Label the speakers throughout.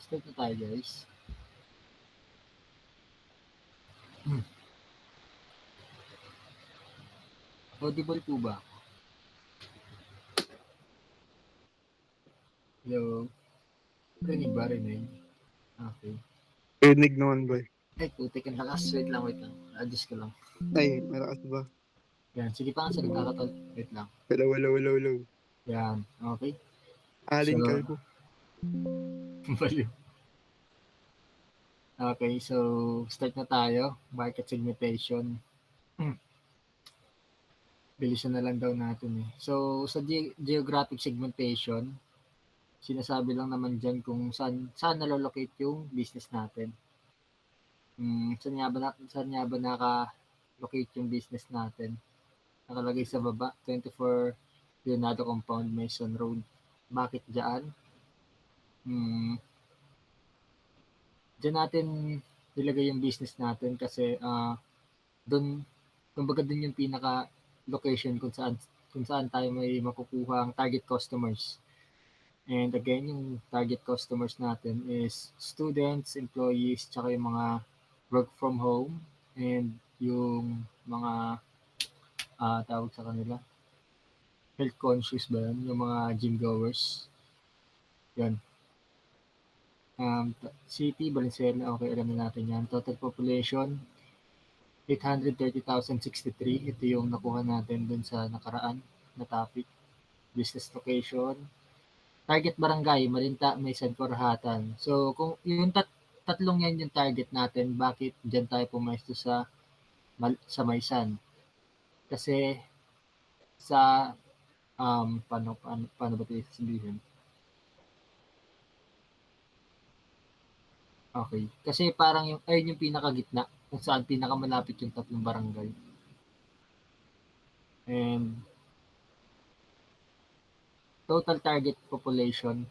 Speaker 1: Start na tayo guys. Audible po ba? Hello? Rinig ba? Rinig? Okay.
Speaker 2: Rinig naman boy.
Speaker 1: Ay, putik ang lakas. Wait lang. Adjust ko lang.
Speaker 2: Ay, malakas ba?
Speaker 1: Yan, sige pa nga salita ka tol. Wait lang.
Speaker 2: Hello, hello, hello, hello.
Speaker 1: Yan, okay.
Speaker 2: Alin
Speaker 1: So,
Speaker 2: kalbo?
Speaker 1: baliw. Okay, so start na tayo. Market segmentation. Bilisan na lang daw natin eh. So, sa geographic segmentation, sinasabi lang naman dyan kung saan nalolocate yung business natin. Saan nga ba naka-locate yung business natin? Nakalagay sa baba, 24 Leonardo Compound, Mason Road. Bakit dyan? Dyan natin nilagay yung business natin kasi doon, kumbaga doon yung pinaka location kung saan tayo may makukuha ang target customers. And again, yung target customers natin is students, employees, tsaka yung mga work from home and yung mga tawag sa kanila, health conscious ba yun? Yung mga gym goers. Yan. City, Valenzuela, okay, alam na natin yan. Total population, 830,063. Ito yung nakuha natin dun sa nakaraan na topic. Business location. Target barangay, Marinta, Maysan, Korahatan. So, kung yung tatlong yan yung target natin, bakit dyan tayo pumesto sa Maysan? Kasi sa, paano ba ito sabihin? Okay. Kasi parang ayun yung pinakagitna kung saan pinakamalapit yung tatlong barangay. And total target population,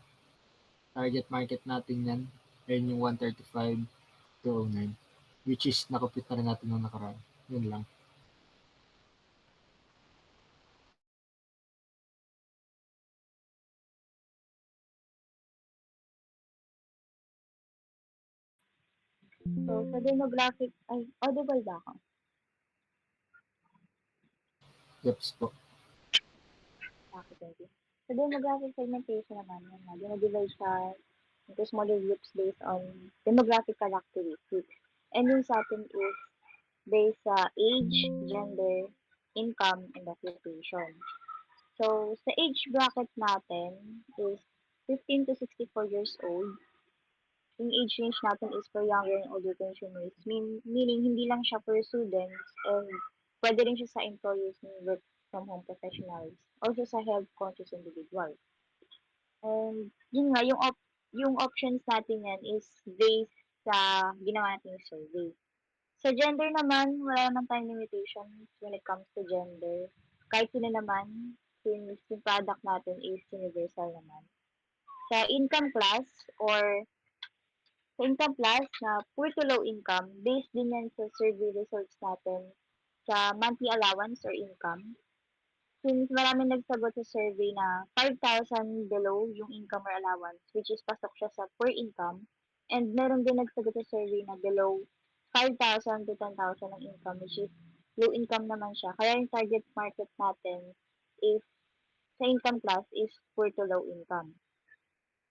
Speaker 1: target market natin yan, ayun yung 135,209. Which is nakupit na rin natin nung nakaraan. Yun lang.
Speaker 3: So, sa demographic, ay, audible ba ako?
Speaker 1: Yeps po.
Speaker 3: Okay, thank you. Sa demographic segmentation naman, yun nga, dinadivide siya into smaller groups based on demographic characteristics. And yung sa atin is based sa age, gender, income, and occupation. So, sa age bracket natin is 15 to 64 years old. Yung age range natin is for younger and older consumers, meaning hindi lang siya for students and pwede rin siya sa employees ng work from home professionals, also sa health conscious individuals. And yun nga, yung options natin yan is based sa ginawa natin yung survey. Sa gender naman, wala naman tayong limitations when it comes to gender. Kahit sino naman, since yung product natin is universal naman. Sa income class or sa income class na poor to low income, based din yan sa survey results natin sa monthly allowance or income. Since maraming nagsagot sa survey na 5,000 below yung income or allowance, which is pasok siya sa poor income, and meron din nagsagot sa survey na below 5,000 to 10,000 ang income, which is low income naman siya. Kaya yung target market natin is sa income class is poor to low income.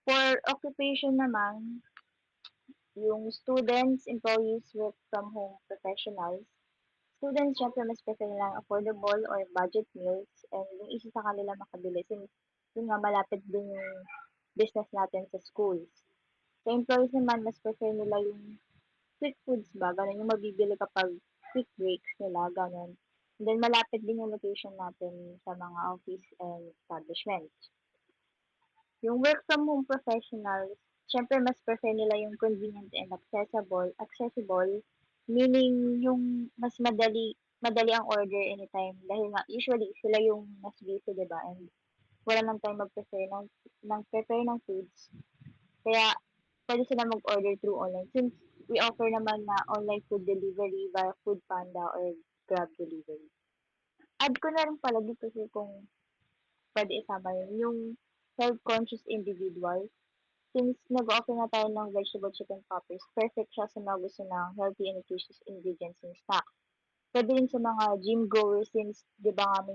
Speaker 3: For occupation naman, yung students, employees, work from home professionals. Students, syempre, mas prefer nilang affordable or budget meals and yung isa sa kanila makabili since yun nga malapit din yung business natin sa schools. Sa employees naman, mas prefer nila yung quick foods ba, ganun yung mabibili kapag quick breaks nila, ganun. And then malapit din yung location natin sa mga office and establishments. Yung work from home professionals, syempre mas prefer nila yung convenient and accessible, meaning yung mas madali ang order anytime dahil nga usually sila yung mas busy, 'di ba? And wala nang time mag-prepare ng prepare ng foods. Kaya pwede sila mag-order through online since we offer naman na online food delivery via Foodpanda or Grab delivery. Add ko na rin pala dito kung pwede isama yun, yung health conscious individuals. since nag-offer na tayo ng vegetable chicken poppers, perfect siya sa mga gusto ng healthy and nutritious ingredients in snack. Puwede rin sa mga gym goers since 'di ba nga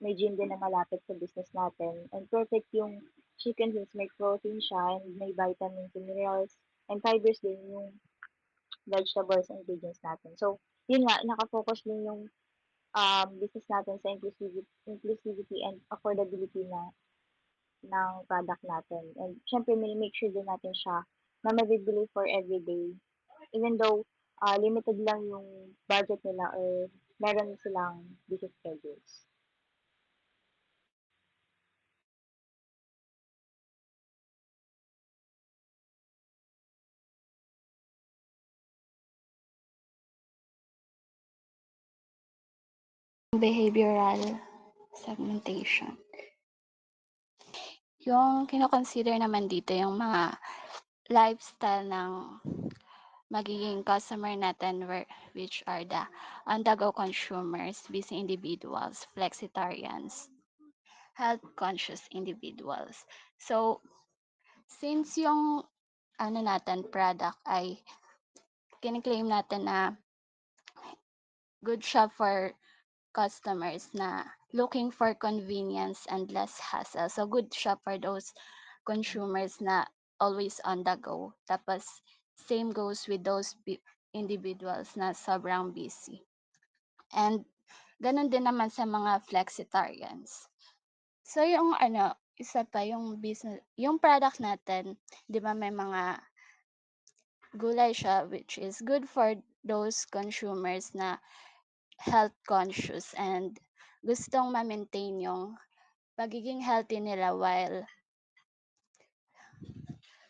Speaker 3: may gym din na malapit sa business natin and perfect yung chicken since may protein siya and may vitamins and minerals and fibers din yung vegetables and ingredients natin. So, yun nga naka-focus din yung, business natin sa inclusivity and affordability ng product natin and siyempre mini-make sure din natin siya na mabibili for everyday even though, limited lang yung budget nila or meron silang busy schedules.
Speaker 4: Behavioral segmentation. Yung kino-consider naman dito yung mga lifestyle ng magiging customer natin which are the on-the-go consumers, busy individuals, flexitarians, health-conscious individuals. So, since yung ano natin product ay kini-claim natin na good siya for customers na looking for convenience and less hassle. So, good siya for those consumers na always on the go. Tapos, same goes with those individuals na sobrang busy. And, ganun din naman sa mga flexitarians. So, yung ano, isa pa yung business, yung product natin, di ba may mga gulay siya which is good for those consumers na health conscious and gustong ma-maintain yung pagiging healthy nila while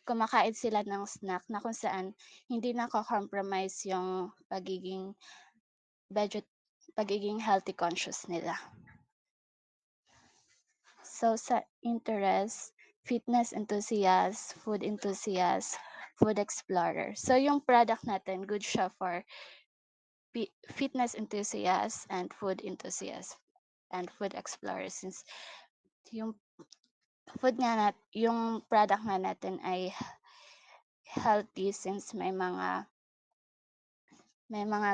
Speaker 4: kumakain sila ng snack na kung saan hindi nako-compromise yung budget pagiging healthy conscious nila. So sa interest, fitness enthusiast, food enthusiast, food explorer. So yung product natin, good siya for fitness enthusiasts and food enthusiasts and food explorers since yung yung product nga natin ay healthy since may mga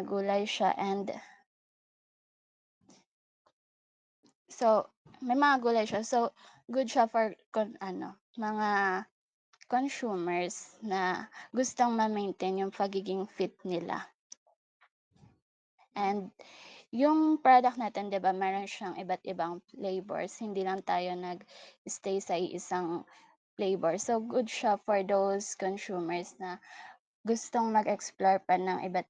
Speaker 4: gulay siya and so may mga gulay siya. So good siya for mga consumers na gustong ma-maintain yung pagiging fit nila. And yung product natin, 'di ba, meron siyang iba't ibang flavors. Hindi lang tayo nag-stay sa isang flavor. So good siya for those consumers na gustong mag-explore pa ng iba't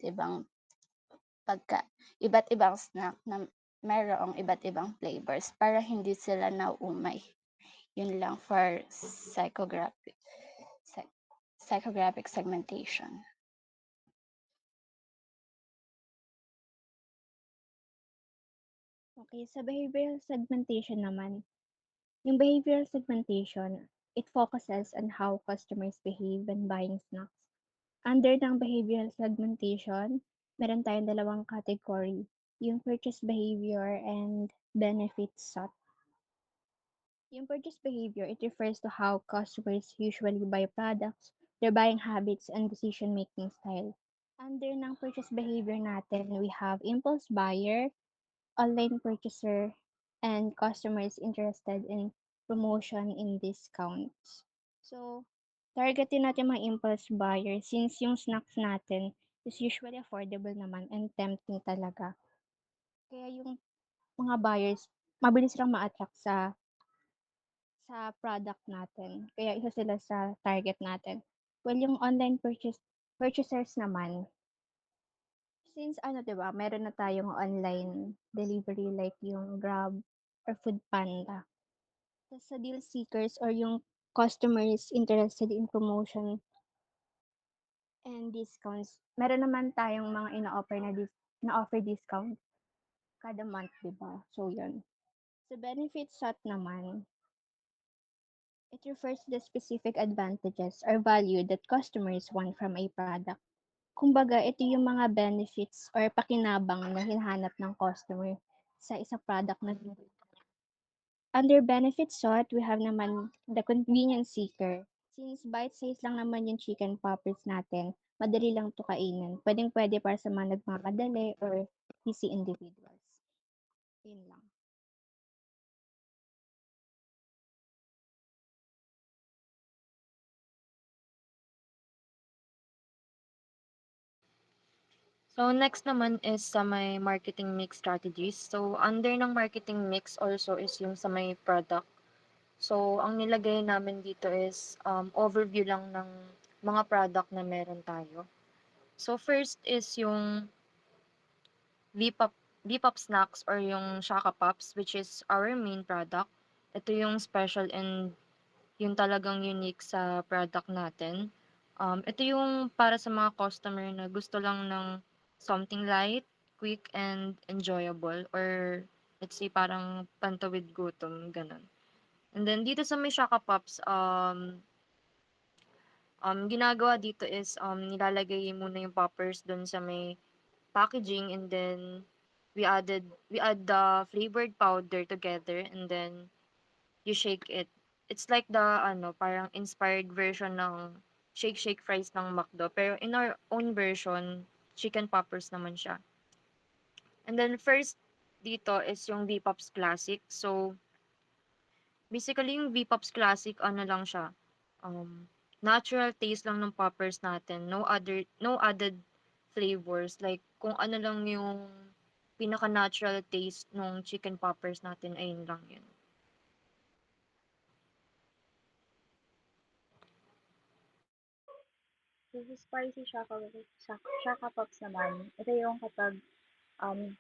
Speaker 4: ibang snack na mayroong iba't ibang flavors para hindi sila nauumay. Yun lang for psychographic segmentation.
Speaker 5: Okay, sa behavioral segmentation naman, yung behavioral segmentation, it focuses on how customers behave when buying snacks. Under ng behavioral segmentation, meron tayong dalawang category, yung purchase behavior and benefits sought. Yung purchase behavior, it refers to how customers usually buy products, their buying habits, and decision-making style. Under ng purchase behavior natin, we have impulse buyer, online purchaser, and customers interested in promotion and discounts. So, targetin natin mga impulse buyer since yung snacks natin is usually affordable naman and tempting talaga. Kaya yung mga buyers, mabilis lang ma-attract sa product natin. Kaya isa sila sa target natin. Well, yung online purchasers naman, since 'di ba, meron na tayong online delivery like yung Grab or Foodpanda. Tas sa deal seekers or yung customers interested in promotion and discounts, meron naman tayong mga ino-offer na-offer discount kada month, 'di ba? So, yun. Sa benefits sought naman, it refers to the specific advantages or value that customers want from a product. Kumbaga, ito yung mga benefits or pakinabang na hinahanap ng customer sa isang product na under benefits sought, we have naman the convenience seeker. Since bite-size lang naman yung chicken poppers natin, madali lang 'to kainin. Puwedeng-puwede para sa mga nagmamadali or busy individuals. Yun lang.
Speaker 6: So, next naman is sa may marketing mix strategies. So, under ng marketing mix also is yung sa may product. So, ang nilagay namin dito is overview lang ng mga product na meron tayo. So, first is yung V-Pop, V-Pop Snacks or yung Shaka Pops, which is our main product. Ito yung special and yung talagang unique sa product natin. Ito yung para sa mga customer na gusto lang ng something light, quick, and enjoyable. Or let's say parang pantawid gutom, ganun. And then dito sa may Shaka Pops, ginagawa dito is nilalagay muna yung poppers dun sa may packaging, and then we add the flavored powder together, and then you shake it. It's like the parang inspired version ng Shake Shake fries ng McDo, pero in our own version, chicken poppers naman siya. And then first dito is yung V-Pops Classic. So basically yung V-Pops Classic lang siya. Natural taste lang ng poppers natin. No added flavors, like kung ano lang yung pinaka-natural taste nung chicken poppers natin, ayun lang yun.
Speaker 3: So, sa spicy Shaka Pops naman, ito yung kapag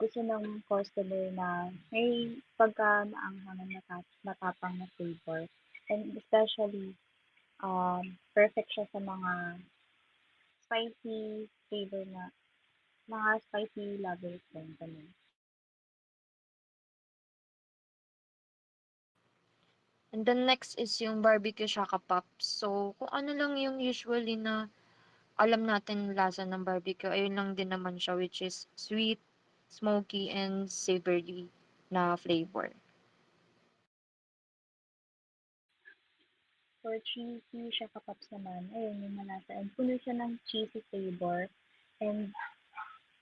Speaker 3: gusto ng customer na may pagka-maanghangan matapang na flavor. And especially, perfect siya sa mga spicy flavor na mga spicy lovers din, ganun.
Speaker 6: And then next is yung barbecue Shaka Pops. So, kung ano lang yung usually na alam natin lasa ng barbecue, ayun lang din naman siya, which is sweet, smoky, and savory na flavor.
Speaker 3: For cheesy Shaka Pops naman, ayun yung malasa and puno siya ng cheesy flavor and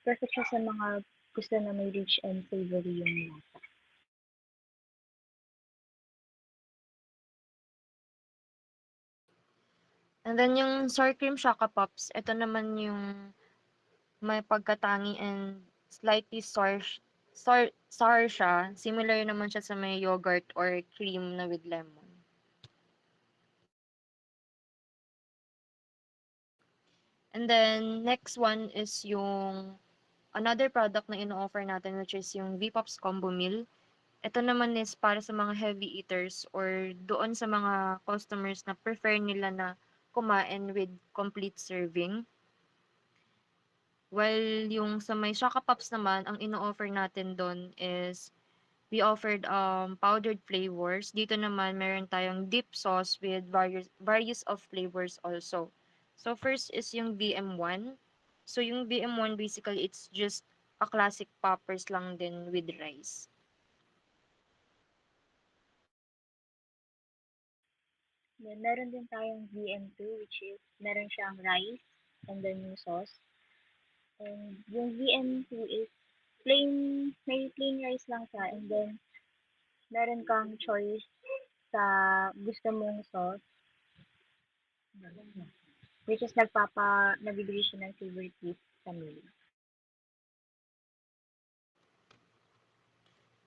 Speaker 3: perfect siya sa mga gusto na may rich and savory yung lasa.
Speaker 6: And then yung sour cream Shaka Pops, ito naman yung may pagkatangi and slightly sour siya. Similar naman siya sa may yogurt or cream na with lemon. And then next one is yung another product na ino-offer natin, which is yung V-Pops Combo Meal. Ito naman is para sa mga heavy eaters or doon sa mga customers na prefer nila na kumain with complete serving. While yung sa may Shaka Pops naman, ang ino-offer natin doon is we offered powdered flavors. Dito naman meron tayong dip sauce with various of flavors also. So first is yung VM1. So yung VM1 basically it's just a classic poppers lang din with rice.
Speaker 3: Then meron din tayong VM2 which is meron siyang rice and then yung sauce. And yung VM2 is may plain rice lang siya and then meron kang choice sa gusto mong sauce, which is nabibigay siya ng favorite taste sa meal.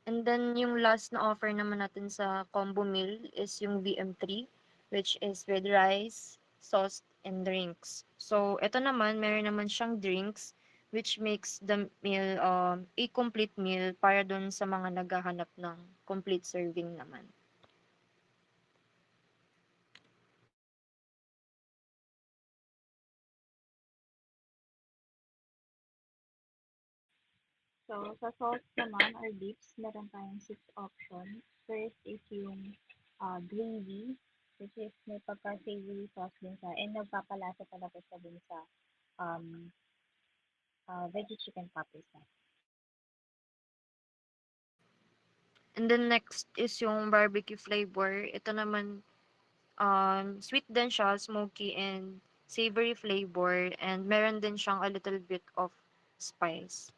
Speaker 6: And then yung last na offer naman natin sa combo meal is yung VM3, which is with rice, sauce, and drinks. So ito naman, meron naman siyang drinks which makes the meal a complete meal para dun sa mga naghahanap ng complete serving naman.
Speaker 3: So, sa sauce naman or dips, meron tayong 6 options. First is yung gravy, which is may pagka-savory sauce din siya and nagpapalasa talaga siya din sa um, veggie chicken poppers natin.
Speaker 6: And then next is yung barbecue flavor. Ito naman Sweet din siya, smoky and savory flavor, and meron din siyang a little bit of spice.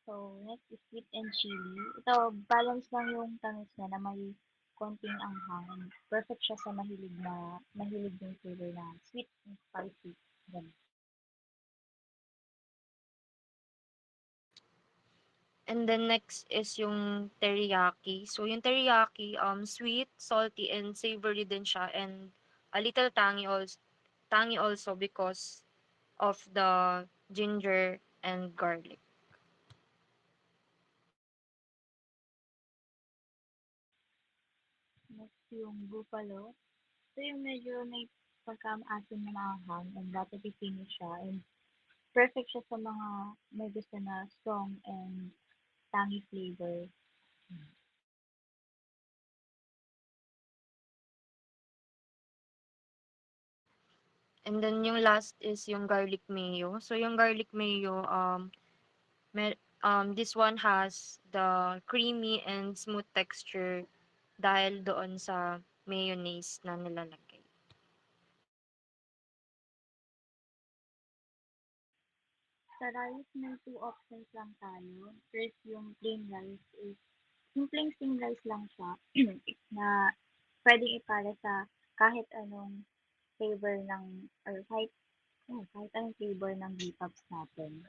Speaker 3: So, next is sweet and chili. Ito, balance lang yung tamis niya na may konting anghang. Perfect siya sa mahilig yung flavor na sweet and spicy. Ganun.
Speaker 6: And then next is yung teriyaki. So yung teriyaki, sweet, salty, and savory din siya, and a little tangy also because of the ginger and garlic.
Speaker 3: Next yung buffalo. Ito yung medyo may pagka-asim na maanghang and dapat i-finish siya. And perfect siya sa mga may gusto na strong and tangy flavor.
Speaker 6: And then yung last is yung garlic mayo. So yung garlic mayo, this one has the creamy and smooth texture dahil doon sa mayonnaise na nilalagay.
Speaker 3: Sa rice, may two options lang tayo. First, yung plain rice is simpleng steamed rice lang siya na pwedeng ipare sa kahit anong flavor ng or kahit anong flavor ng B-Pops natin.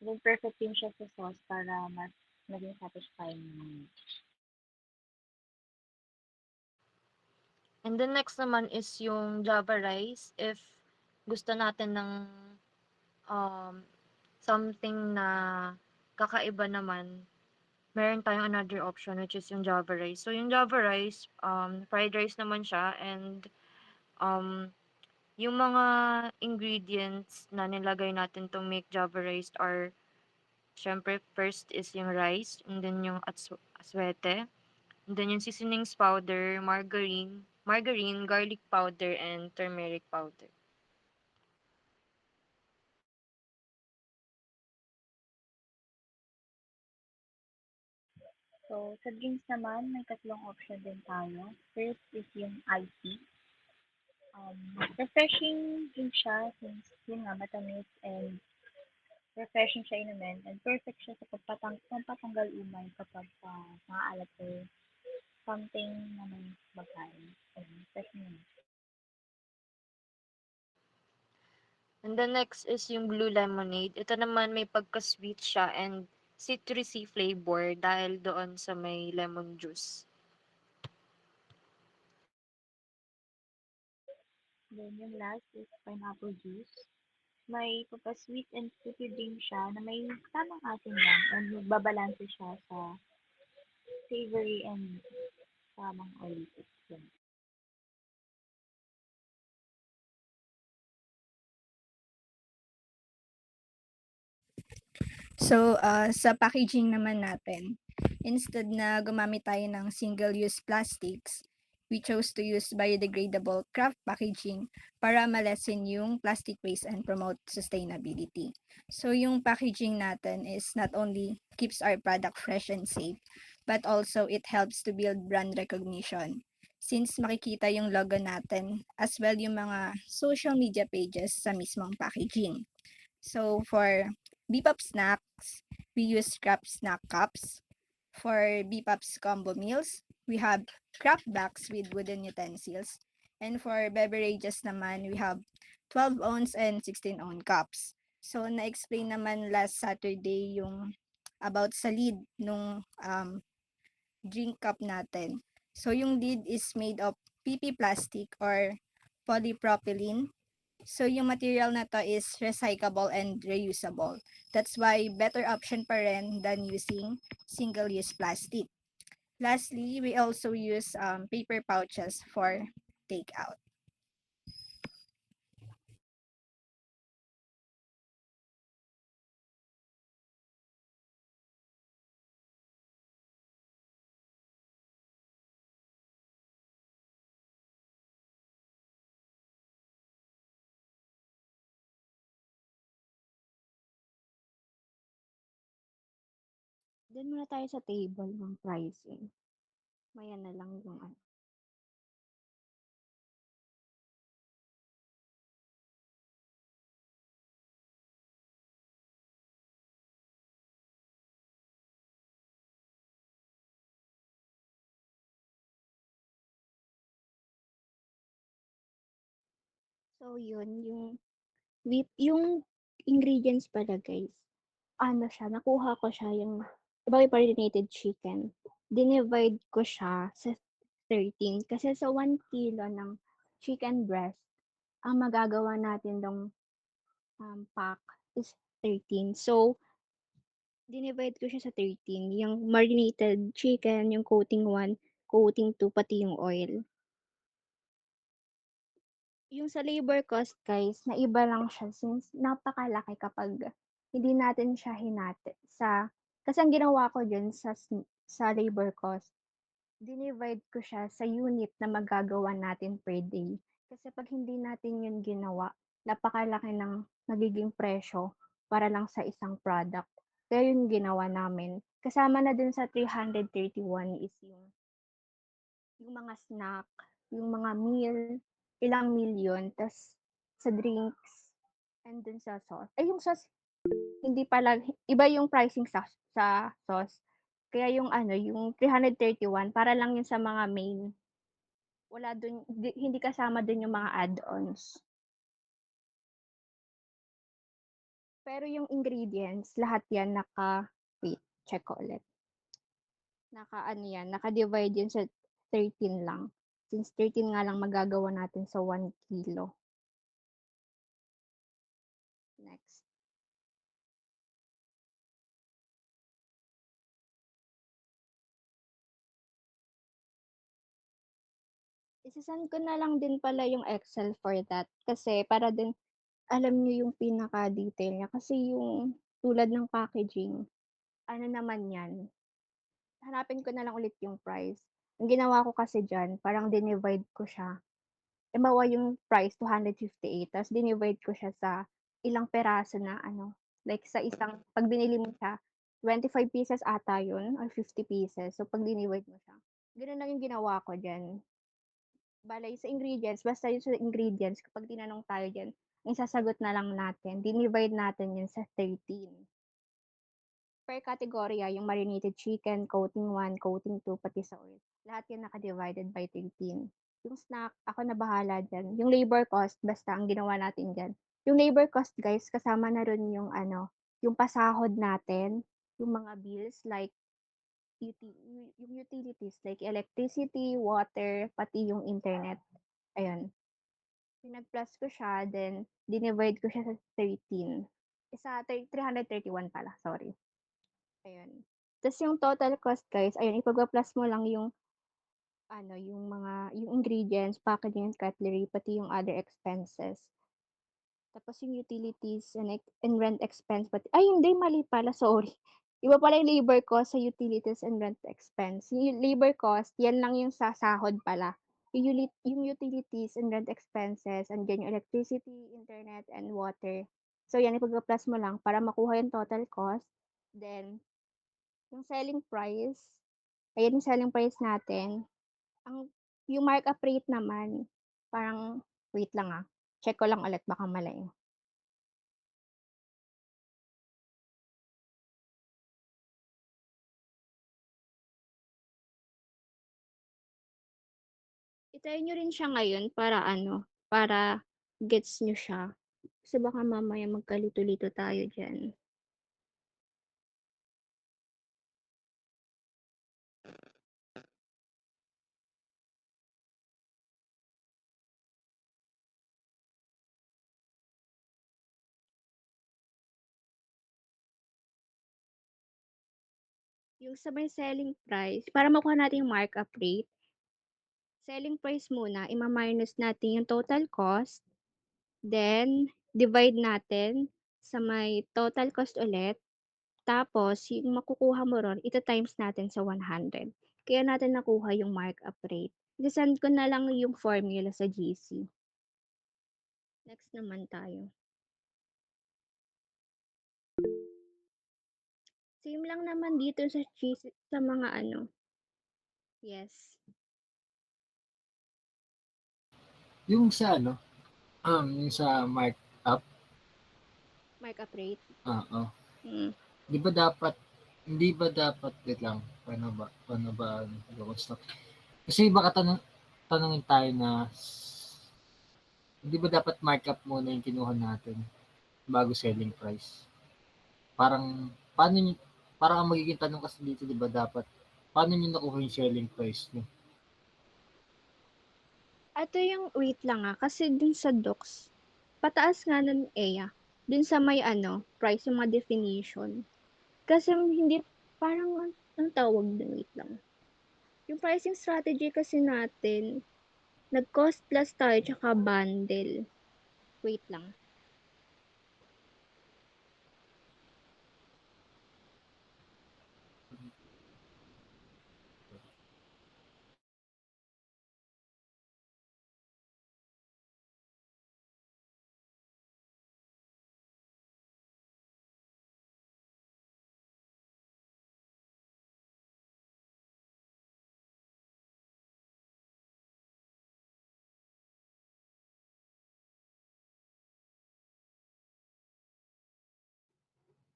Speaker 3: So, then perfect din siya sa sauce para mas maging satisfying naman.
Speaker 6: And then next naman is yung java rice. If gusto natin ng um, something na kakaiba naman, meron tayong another option which is yung java rice. So yung java rice, fried rice naman siya, and um, yung mga ingredients na nilagay natin to make java rice are, syempre, first is yung rice, and then yung aswete, and then yung seasonings powder, margarine, garlic powder, and turmeric powder.
Speaker 3: So, sa drinks naman, may tatlong option din tayo. First is yung iced tea. Refreshing drink siya since yun nga matamis and refreshing siya inumin and perfect siya sa pampatanggal umay kapag nakaalat or something na may pagkain. Ayun, refreshing naman.
Speaker 6: And the next is yung blue lemonade. Ito naman may pagka-sweet siya and citrusy flavor dahil doon sa may lemon juice.
Speaker 3: Then yung last is pineapple juice. May pagka-sweet and fruity drink siya na may tamang asin lang and magbabalanse siya sa savory and tamang oily taste.
Speaker 7: So, sa packaging naman natin, instead na gumamit tayo ng single-use plastics, we chose to use biodegradable craft packaging para ma-lessen yung plastic waste and promote sustainability. So, yung packaging natin is not only keeps our product fresh and safe, but also it helps to build brand recognition. Since makikita yung logo natin, as well yung mga social media pages sa mismong packaging. So, for Bpop snacks, we use scrap snack cups. For Bpop's combo meals, we have craft bags with wooden utensils. And for beverages naman, we have 12 ounce and 16 ounce cups. So, na-explain naman last Saturday yung about sa lid nung drink cup natin. So, yung lid is made of PP plastic or polypropylene. So, yung material na to is recyclable and reusable. That's why better option pa rin than using single-use plastic. Lastly, we also use paper pouches for takeout.
Speaker 5: Diyan muna tayo sa table ng pricing. Maya na lang yung ano. So yun, yung ingredients pala guys. Ano siya, nakuha ko siya yung iba marinated chicken. Dinivide ko siya sa 13 kasi sa 1 kilo ng chicken breast, ang magagawa natin ng pack is 13. So, dinivide ko siya sa 13. Yung marinated chicken, yung coating 1, coating 2, pati yung oil. Yung sa labor cost guys, naiba lang siya since napakalaki kapag hindi natin siya hinati kasi ang ginawa ko diyan sa labor cost, dinivide ko siya sa unit na magagawa natin per day. Kasi 'pag hindi natin yun ginawa, napakalaki ng nagiging presyo para lang sa isang product. Kaya yun ginawa namin. Kasama na dun sa 331 is yung mga snack, yung mga meal, ilang meal yun, tas sa drinks, and dun sa sauce. Ay, yung sauce, hindi pala, iba yung pricing sa sauce. Kaya yung ano, yung 331, para lang yun sa mga main. Wala dun, hindi kasama dun yung mga add-ons. Pero yung ingredients, lahat yan wait, check ko ulit. Ano yan, naka-divide yun sa 13 lang. Since 13 nga lang magagawa natin sa 1 kilo. Next. Isasend ko na lang din pala yung Excel for that kasi para din alam niyo yung pinaka-detail niya kasi yung tulad ng packaging, ano naman yan, hanapin ko na lang ulit yung price. Ang ginawa ko kasi diyan, parang dinivide ko siya. Halimbawa yung price 258 tapos dinivide ko siya sa ilang peraso na ano, like sa isang 'pag binili mo siya, 25 pieces ata yun or 50 pieces. So 'pag dinivide mo siya, gano'n lang yung ginawa ko diyan. Bale sa ingredients, basta yung sa ingredients kapag tinanong tayo diyan, ang sasagot na lang natin, dinivide natin yun sa 13. Per kategorya, yung marinated chicken, coating 1, coating 2, pati sa oil. Lahat yan naka-divided by 13. Yung snack, ako na bahala dyan. Yung labor cost, basta ang ginawa natin dyan. Yung labor cost, guys, kasama na rin yung ano, yung pasahod natin, yung mga bills like yung utilities like electricity, water, pati yung internet. Ayun. Pinag-plus ko siya, then dinivide ko siya sa 13. Isa 331 pala, sorry. Ayun. Tas yung total cost guys, ayun ipagpa-plus mo lang yung ano, yung ingredients, packaging, and cutlery, pati yung other expenses. Tapos yung utilities and rent expense, pati ay hindi, mali pala, sorry. Iba pala yung labor cost sa utilities and rent expense. Yung labor cost, yan lang yung sa sahod pala. Yung utilities and rent expenses, andiyan yung electricity, internet, and water. So yan, ipagpa-plus mo lang para makuha yung total cost. Then, yung selling price, ayan yung selling price natin. Yung markup rate naman, parang, wait lang check ko lang ulit, baka mali. I-try nyo rin siya ngayon para ano, para gets nyo siya. Kasi baka mamaya magkalito-lito tayo dyan. Yung sa may selling price, para makuha natin yung markup rate, selling price muna, ima-minus natin yung total cost, then divide natin sa may total cost ulit, tapos yung makukuha mo ron, ita-times natin sa 100. Kaya natin nakuha yung markup rate. I-send ko na lang yung formula sa GC. Next naman tayo. Same lang naman dito sa cheese sa mga ano. Yes.
Speaker 1: Yung sa ano, yung sa markup,
Speaker 5: Markup rate.
Speaker 1: oo.
Speaker 5: Mm.
Speaker 1: Hindi ba dapat, wait lang, paano ba, construct? Kasi baka tanongin tayo na, hindi ba dapat markup muna yung kinuha natin bago selling price? Parang, paano nyo, parang ang magiging tanong kasi dito, di ba dapat, paano nyo nakuha yung selling price nyo?
Speaker 5: Ito yung wait lang kasi dun sa docs, pataas nga nun dun sa may ano, price yung mga definition. Kasi hindi, parang, ang tawag dun, wait lang. Yung pricing strategy kasi natin, nag-cost plus tayo tsaka bundle. Wait lang.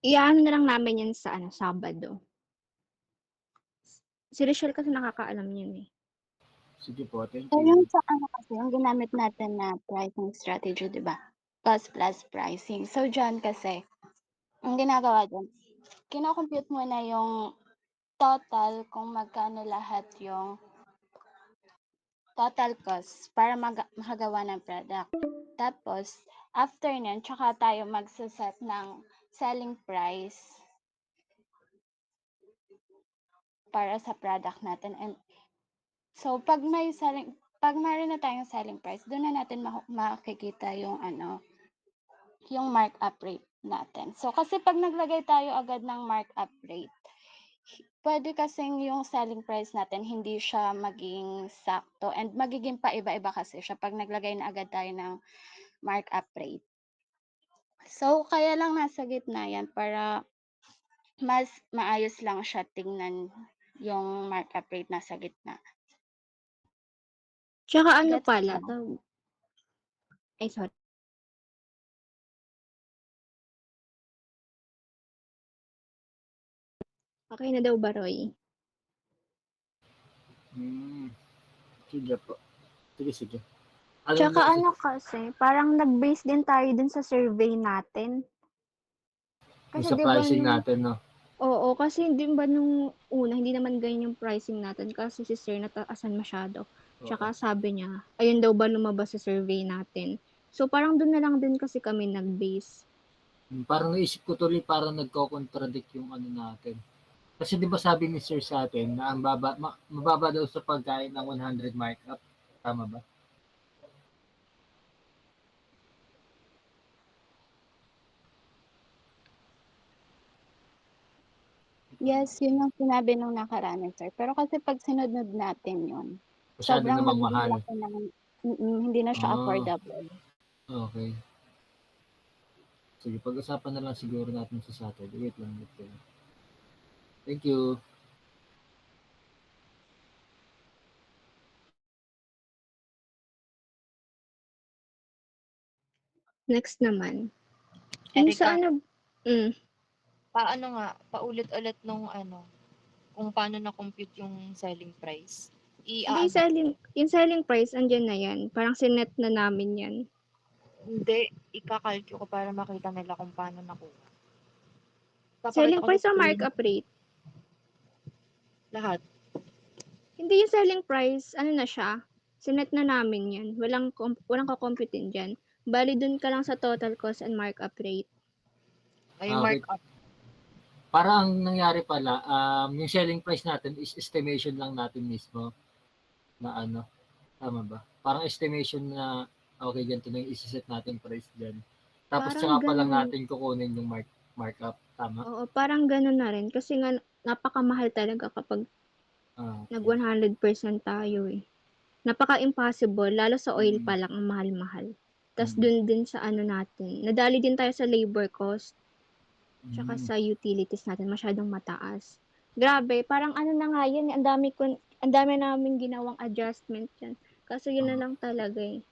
Speaker 5: Iyaano na lang namin yan sa ano, Sabado. Si Richelle kasi nakakaalam yun eh.
Speaker 1: Sige po, thank
Speaker 4: So,
Speaker 1: you.
Speaker 4: yung sa ano kasi, yung ginamit natin na pricing strategy, di ba? Cost plus pricing. So, dyan kasi, ang ginagawa dyan, kinocompute mo na yung total kung magkano lahat yung total cost para makagawa ng product. Tapos, after nyan, tsaka tayo magsaset ng selling price para sa product natin. And so, pag mayroon na tayong selling price, doon na natin makikita yung yung markup rate natin. So, kasi pag naglagay tayo agad ng markup rate, pwede kasing yung selling price natin hindi siya maging sakto and magiging paiba-iba kasi siya pag naglagay na agad tayo ng markup rate. So, kaya lang nasa gitna yan para mas maayos lang siya tingnan yung markup rate nasa gitna.
Speaker 5: Tsaka ano
Speaker 4: Gets
Speaker 5: pala,
Speaker 4: mo?
Speaker 5: ay sorry. Okay na daw ba, Roy?
Speaker 1: Sige po. Sige. Alam
Speaker 5: Tsaka
Speaker 1: mo,
Speaker 5: ano kasi, parang nag-base din tayo dun sa survey natin.
Speaker 1: yung
Speaker 5: Kasi
Speaker 1: sa
Speaker 5: di ba
Speaker 1: pricing natin, no?
Speaker 5: oo, kasi di ba nung una, hindi naman ganyan yung pricing natin kasi si Sir nataasan masyado. Tsaka
Speaker 1: Oo.
Speaker 5: sabi niya, ayun daw ba lumabas sa survey natin. So parang dun na lang din kasi kami nag-base.
Speaker 1: Parang naisip ko tuloy, parang nagko-contradict yung ano natin. Kasi di ba sabi ni Sir sa atin na ang mababa daw sa pagkain ng 100 markup. Tama ba?
Speaker 4: Yes, yun yung sinabi nung nakaraan, sir. Pero kasi pag sinunod natin yun,
Speaker 1: Masyado
Speaker 4: sobrang
Speaker 1: namang
Speaker 4: magiging
Speaker 1: mahal.
Speaker 4: laki ng hindi na siya
Speaker 1: Ah,
Speaker 4: affordable.
Speaker 1: okay. Sige, pag-usapan na lang siguro natin sa Saturday. Wait lang. Thank you.
Speaker 5: Next naman. Yung sa
Speaker 6: Erika,
Speaker 5: ano,
Speaker 6: paano nga, paulit-ulit nung kung paano na-compute yung selling price.
Speaker 5: hindi yung selling price, andyan na yan. Parang sinet na namin yan.
Speaker 6: Hindi, ikakalkyo ko para makita nila kung paano nakuha.
Speaker 5: Selling
Speaker 6: Papakita ko
Speaker 5: price
Speaker 6: sa
Speaker 5: o
Speaker 6: screen
Speaker 5: markup rate?
Speaker 6: lahat.
Speaker 5: Hindi yung selling price, ano na siya, sinet na namin yan. Walang kakomputin dyan. Bali dun ka lang sa total cost and markup rate.
Speaker 6: Ay,
Speaker 1: Okay.
Speaker 6: markup.
Speaker 1: Para ang nangyari pala, yung selling price natin is estimation lang natin mismo na ano, tama ba? Parang estimation na okay, ganito na yung isiset nating price dyan. Tapos
Speaker 5: Parang
Speaker 1: tsaka pa lang
Speaker 5: ganun.
Speaker 1: natin kukunin yung markup, tama?
Speaker 5: Oo, parang ganun na rin. Kasi nga, napakamahal talaga kapag nag
Speaker 1: Okay.
Speaker 5: 100% tayo eh. Napaka-impossible, lalo sa oil
Speaker 1: Mm.
Speaker 5: pa lang, ang mahal-mahal. Tas
Speaker 1: Mm.
Speaker 5: dun din sa ano natin, nadali din tayo sa labor cost. Tsaka
Speaker 1: Hmm,
Speaker 5: sa utilities natin masyadong mataas. Grabe, parang ano na nga yun, ang dami naming ginawang adjustment diyan. Kaso yun na
Speaker 1: oo.
Speaker 5: lang talaga, eh.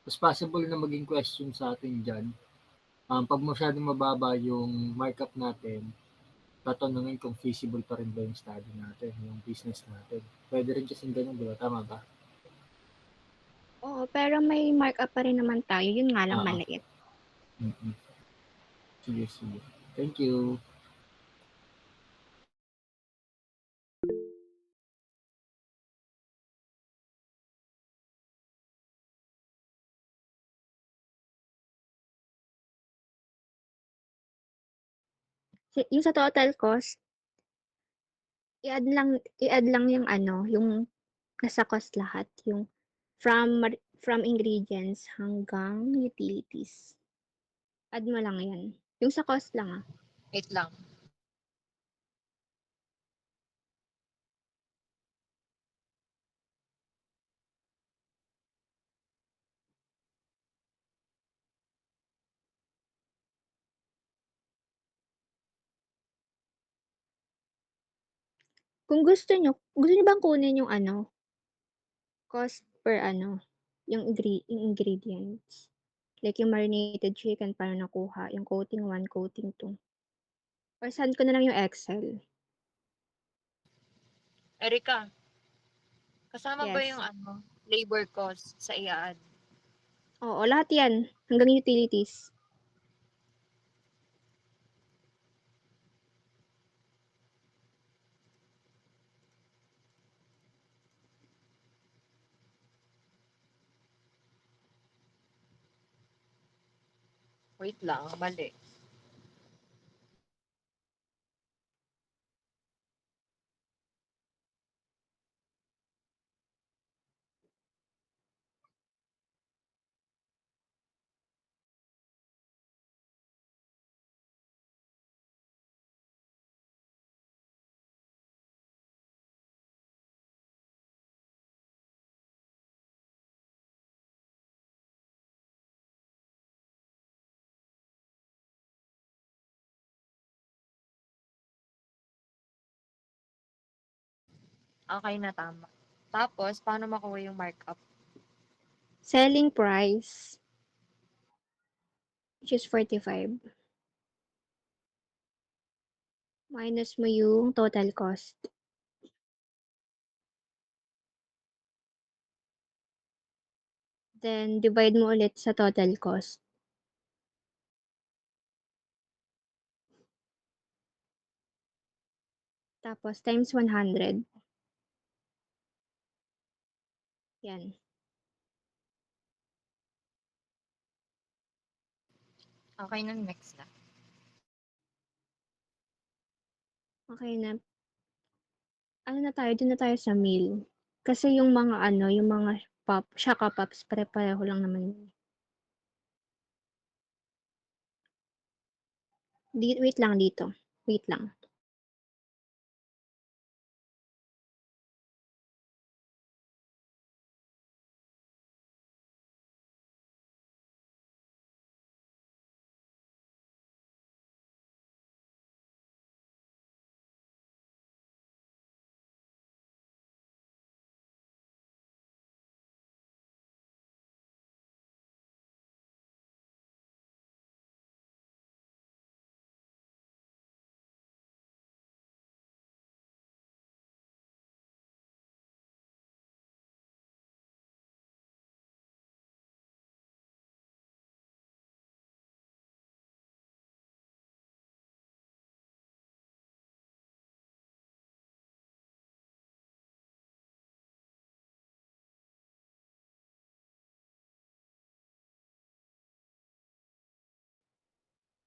Speaker 1: Mas possible na maging question sa'tin diyan, 'pag masyadong mababa yung markup natin, tatanungin kung feasible pa rin ba yung study natin, yung business natin. Puwede rin kasing gano'n, 'di ba, tama ba?
Speaker 5: Oo, pero may markup pa rin naman tayo, yun nga lang
Speaker 1: Oo,
Speaker 5: maliit.
Speaker 1: mm. Sige, sige. Thank you.
Speaker 5: Yung sa total cost, i-add lang yung ano, yung nasa cost lahat, yung from ingredients hanggang utilities. Add mo lang 'yan. Yung sa cost lang, ah.
Speaker 6: Wait lang.
Speaker 5: Kung gusto niyo bang kunin yung ano, cost per ano, yung ingredients? Like yung marinated chicken paano nakuha, yung coating 1, coating 2, or send ko na lang yung Excel?
Speaker 6: Erika, kasama ba yung
Speaker 5: Yes.
Speaker 6: ano, labor cost sa ia-add?
Speaker 5: Oo, lahat 'yan hanggang utilities.
Speaker 6: Wait lang, mali. Okay na, tama. Tapos, paano makuha yung markup?
Speaker 5: Selling price, which is 45, minus mo yung total cost. Then divide mo ulit sa total cost. Tapos times 100. Yan.
Speaker 6: Okay na, next na.
Speaker 5: Okay na. Ano na tayo, dun na tayo sa meal. Kasi yung mga ano, yung mga Shaka Pops, pare-pareho lang naman yun. Wait lang dito. Wait lang.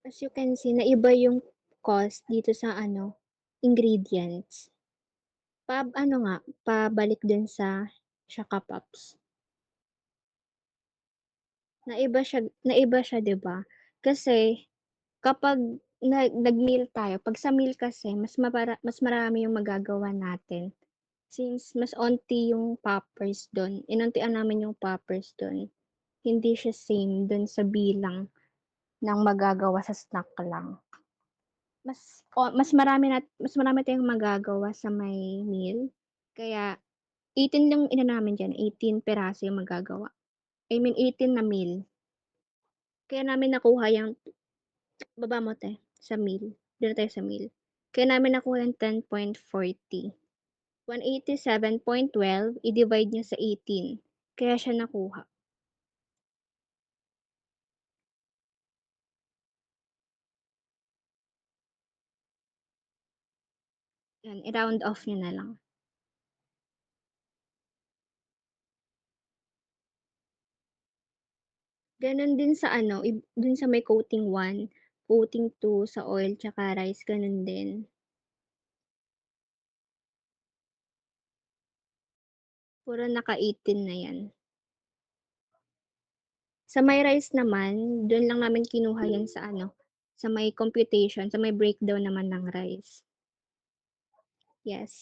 Speaker 5: As you can see, naiba yung cost dito sa ano, ingredients. Ano nga, pabalik din sa Shaka Pops. Naiba siya, 'di ba? Kasi kapag nag-meal tayo, 'pag sa meal kasi mas marami yung magagawa natin. Since mas onti yung poppers dun, inuntian namin yung poppers dun. Hindi siya same dun sa bilang ng magagawa sa snack lang. mas marami tayong magagawa sa may meal. Kaya 18 yung namin diyan, 18 piraso yung magagawa. I mean 18 na meal. Kaya namin nakuha yung baba mo te, sa meal. Dito tayo sa meal. Kaya namin nakuha yung 10.40. 187.12 i-divide niyo sa 18. Kaya siya nakuha. Yan, i-round off niyo na lang. Gano'n din sa ano, dun sa may coating 1, coating 2 sa oil tsaka rice, gano'n din. Puro naka-18 na yan. Sa may rice naman, dun lang namin kinuha yan sa ano, sa may computation, sa may breakdown naman ng rice. Yes.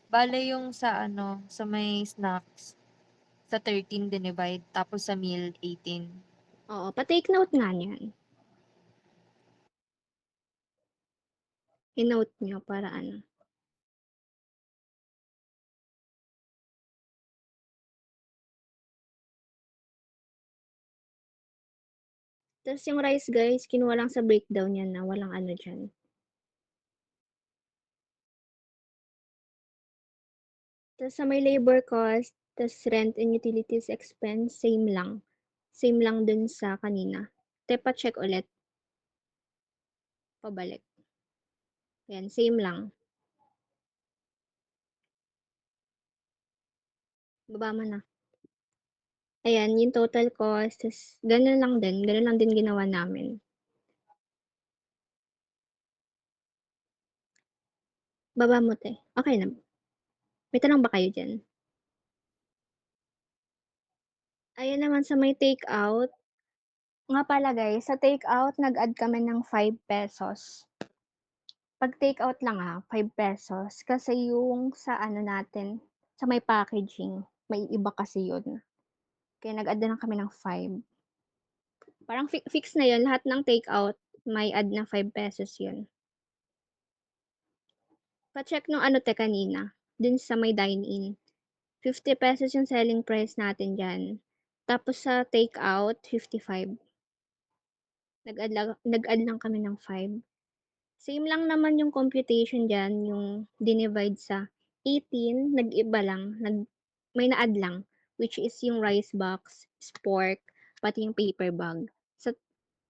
Speaker 6: Bale yung sa ano, sa may snacks, sa 13 dinivide, tapos sa meal 18.
Speaker 5: Oo, pa-take note nga niyan. I-note niyo para ano. Tas yung rice guys, kinuha lang sa breakdown yan na walang ano diyan. Tas sa may labor cost, tas rent and utilities expense, same lang. Same lang dun sa kanina. Te, pa-check ulit. Pabalik. Ayan, same lang. Baba mo na. Ayan, yung total cost, tas ganun lang din ginawa namin. Baba mo te. Okay na. May tanong ba kayo dyan? Ayan naman sa may take out. Nga pala guys, sa take out, nag-add kami ng 5 pesos. Pag take out lang 5 pesos. Kasi yung sa ano natin, sa may packaging, may iba kasi yun. Kaya nag-add na lang kami ng 5. Parang fix na yun. Lahat ng take out, may add na 5 pesos yun. Pa-check nung ano te kanina, dun sa may dine-in. 50 pesos yung selling price natin dyan. Tapos sa take out, 55. Nag-add lang kami ng 5. Same lang naman yung computation dyan, yung dinivide sa 18, nag-iba lang, may na-add lang, which is yung rice box, spork, pati yung paper bag.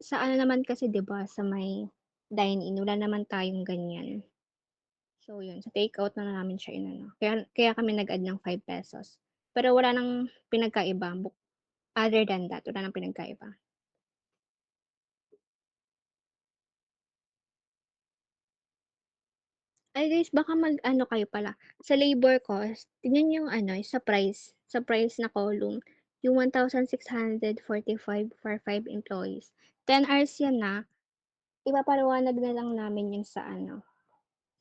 Speaker 5: Sa ano naman kasi 'di ba sa may dine-in, wala naman tayong ganyan. So yun, sa take-out na namin siya inano. Kaya kami nag-add ng 5 pesos. Pero wala nang pinagkaiba, other than that, wala nang pinagkaiba. Ay guys, baka mag-ano kayo pala, sa labor cost, tignan yung ano, sa price na column, yung 1,645 for 5 employees. 10 hours yan na, ipapaliwanag na lang namin yun sa ano,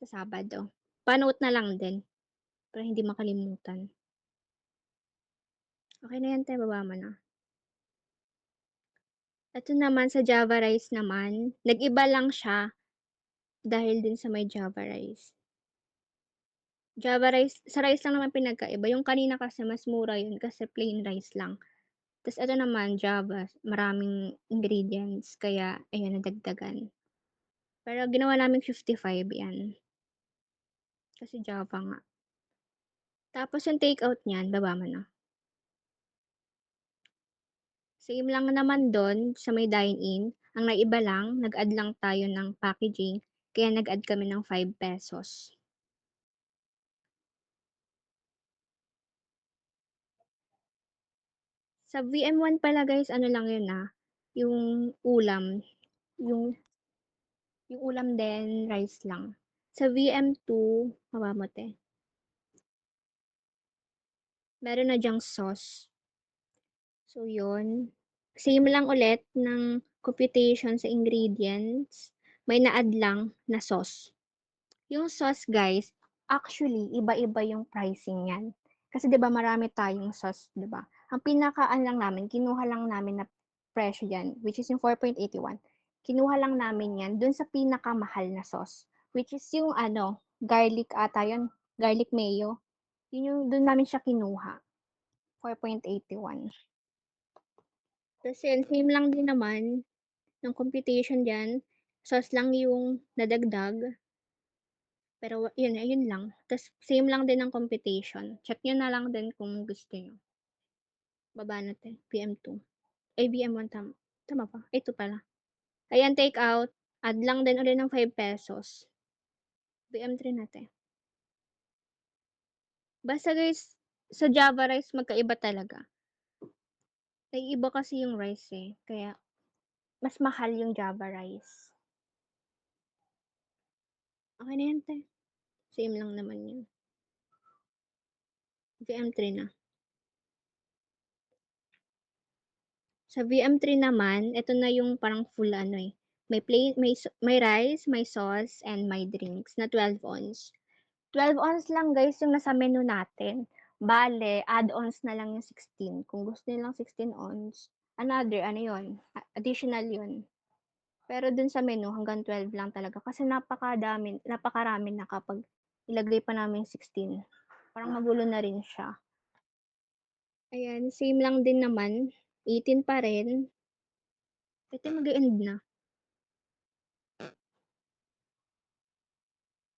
Speaker 5: sa Sabado. Pa-note na lang din, para hindi makalimutan. Okay na yan, te, baba mo na. Ito naman sa Java Rice naman, nag-iba lang siya dahil din sa may Java Rice. Java Rice, sa rice lang naman pinagkaiba. Yung kanina kasi mas mura yun kasi plain rice lang. Tas ito naman Java, maraming ingredients kaya ayun nadagdagan. Pero ginawa naming 55 yan. Kasi Java nga. Tapos yung take out niyan, baba mo na. Same lang naman dun sa may dine-in. Ang naiba lang, nag-add lang tayo ng packaging, kaya nag-add kami ng 5 pesos. Sa VM1 pala guys, ano lang yun yung ulam, yung ulam din, rice lang. Sa VM2, mabamote. Meron na diyang sauce. So, yun. Same lang ulit ng computation sa ingredients. May na-add lang na sauce. Yung sauce, guys, actually, iba-iba yung pricing yan. Kasi 'di ba marami tayong sauce, 'di ba? Ang pinakaan lang namin, kinuha lang namin na presyo diyan, which is yung 4.81. kinuha lang namin yan dun sa pinakamahal na sauce, which is yung ano, garlic ata yun, garlic mayo. Yun yung dun namin siya kinuha, 4.81. Tas yun, same lang din naman ng computation diyan, sauce lang yung nadagdag. Pero yun, ayun lang. Tas same lang din ng computation. Check niyo na lang din kung gusto niyo. Baba natin, PM2. Ay, BM1 tama ba? Ay, 2 pala. Ayan, take out. Add lang din ulit ng 5 pesos. BM3 natin. Basta guys, sa Java rice magkaiba talaga. Naiiba kasi yung rice eh. Kaya, mas mahal yung Java rice. Okay na yan, te. Same lang naman yun. VM3 na. Sa VM3 naman, ito na yung parang full ano eh. May rice, may sauce, and may drinks na 12 ons. 12 ons lang guys yung nasa menu natin. Bale, add-ons na lang yung 16. Kung gusto nilang 16 ons, another, ano yun, additional yun. Pero dun sa menu, hanggang 12 lang talaga. Kasi napakarami na kapag ilagay pa namin 16. Parang magulo na rin siya. Ayan, same lang din naman. 18 pa rin. Ito mag-end na.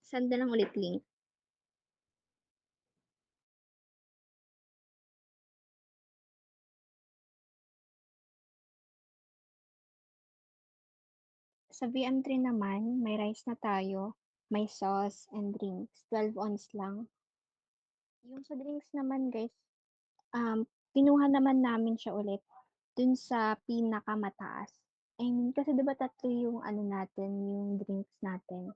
Speaker 5: Send na lang ulit link. Sa VM3 naman, may rice na tayo, may sauce and drinks. 12 ons lang. Yung sa drinks naman guys, kinuha naman namin siya ulit dun sa pinakamataas. I mean, kasi 'di ba tatlo yung ano natin, yung drinks natin.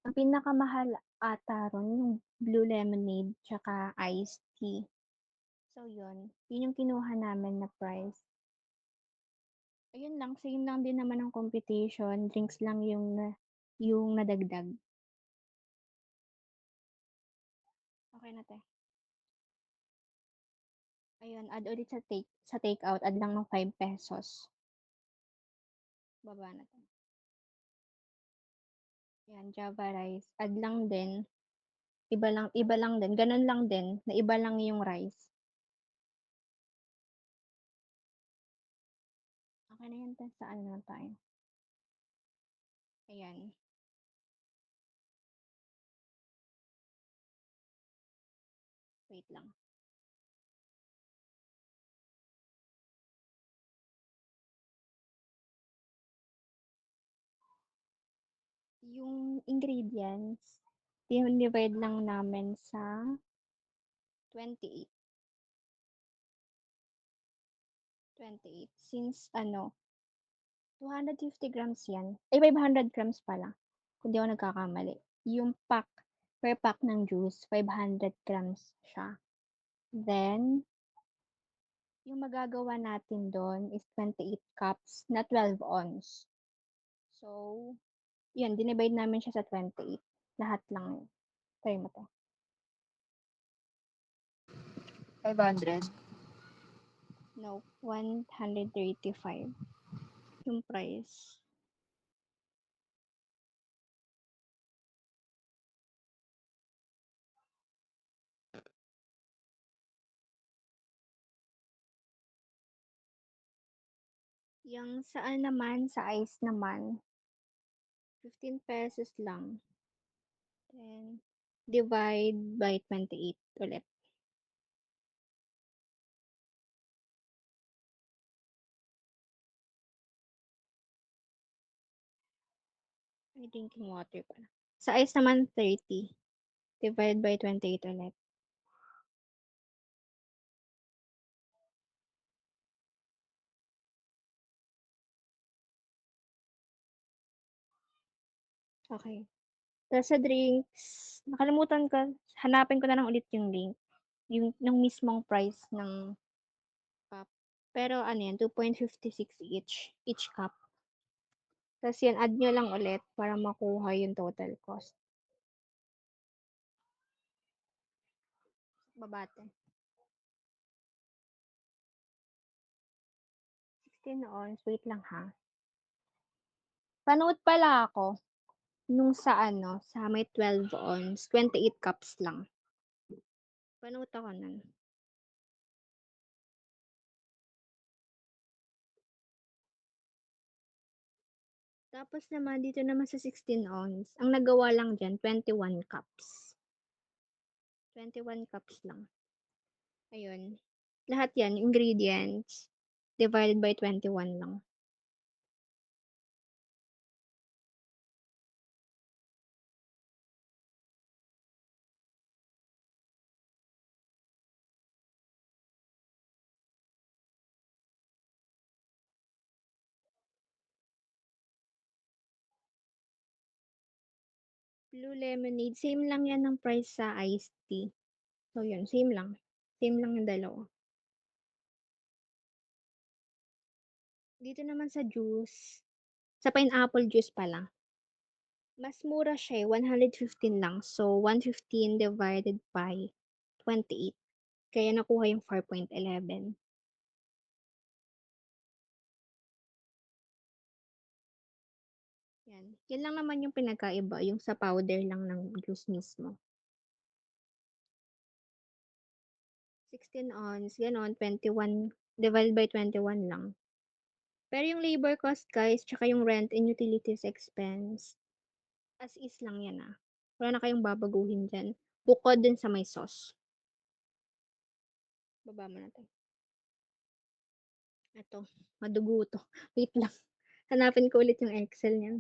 Speaker 5: Ang pinakamahal ata ron yung blue lemonade tsaka iced tea. So yun yung kinuha namin na price. Ayun lang, same lang din naman ang computation, drinks lang yung nadagdag. Okay na 'te. Ayun, add ulit sa takeout, add lang ng 5 pesos. Baba na 'to. Ayan, Java rice, add lang din. Iba lang din, ganun lang din, na iba lang yung rice. Okay na yan 'te, sa ano naman tayo. Ayan. Wait lang. Yung ingredients, divide lang namin sa 28. 28. Since ano, 250 grams yan. Ay, 500 grams pala. Kung di ako nagkakamali. Yung per pack ng juice, 500 grams siya. Then, yung magagawa natin doon is 28 cups na 12 ons. So, yun, dinivide namin siya sa 28. Lahat lang yun. Try mo to.
Speaker 6: 500.
Speaker 5: No, 135 yung price. Yung saan naman, sa ice naman, 15 pesos lang. Then, divide by 28 ulit. May drinking water pala. Sa ice naman, 30. Divide by 28 ulit. Okay. Tapos sa drinks, nakalimutan ko, hanapin ko na lang ulit yung link. Yung mismong price ng cup. Pero ano yan, 2.56 each cup. Tapos yan, add nyo lang ulit para makuha yung total cost. Babate. 16 ons, wait lang ha. Panood pala ako nung sa ano, sa may 12 ons, 28 cups lang. Panood ako nun. Tapos naman dito naman sa 16 ons, ang nagawa lang diyan 21 cups. 21 cups lang. Ayun. Lahat 'yan ingredients divided by 21 lang. Blue lemonade, same lang 'yan ng price sa iced tea. So 'yun, same lang. Same lang yung dalawa. Dito naman sa juice, sa pineapple juice pala, mas mura siya, 115 lang. So 115 divided by 28. Kaya nakuha yung 4.11. Yan. Yan lang naman yung pinagkaiba, yung sa powder lang ng juice mismo. 16 ons, ganon, 21 divided by 21 lang. Pero yung labor cost guys, tsaka yung rent and utilities expense, as is lang yan ah. Wala na kayong babaguhin dyan. Bukod dun sa may sauce. Baba mo natin. Ito, madugo to. Wait lang. Hanapin ko ulit yung Excel niyan.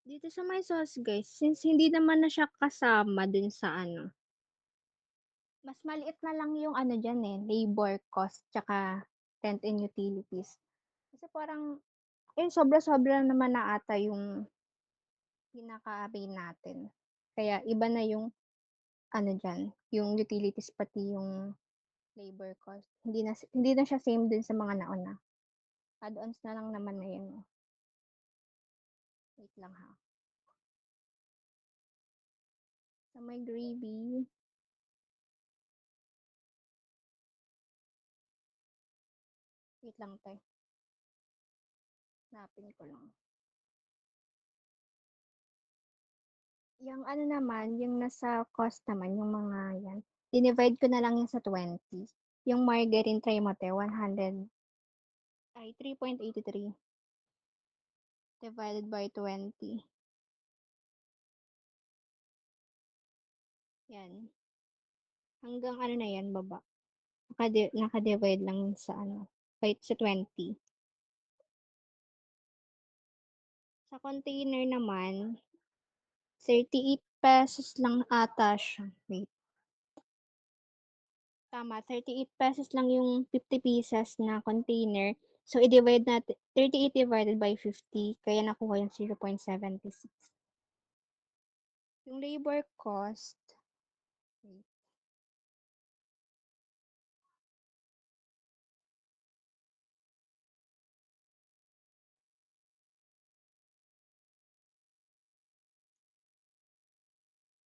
Speaker 5: Dito sa may sauce guys, since hindi naman na siya kasama dun sa ano, mas maliit na lang yung ano dyan eh, labor cost, tsaka rent and utilities. Kasi parang, sobra-sobra naman na ata yung pinaka-pay natin. Kaya iba na yung ano dyan, yung utilities pati yung labor cost. Hindi na siya same din sa mga nauna. Add-ons na lang naman na yun. Wait lang ha. Sa may gravy, wait lang tayo. Hanapin ko lang. Yung ano naman, yung nasa cost naman, yung mga yan, dinivide ko na lang yung sa 20. Yung margarine tray mo, 100, ay 3.83 divided by 20. Yan. Hanggang ano na yan, baba. Naka-divide lang sa ano, sa 20. Sa container naman, 38 pesos lang ata siya. Wait. Tama, 38 pesos lang yung 50 pieces na container. So, i-divide natin, 38 divided by 50, kaya nakuha yung 0.76. Yung labor cost, wait.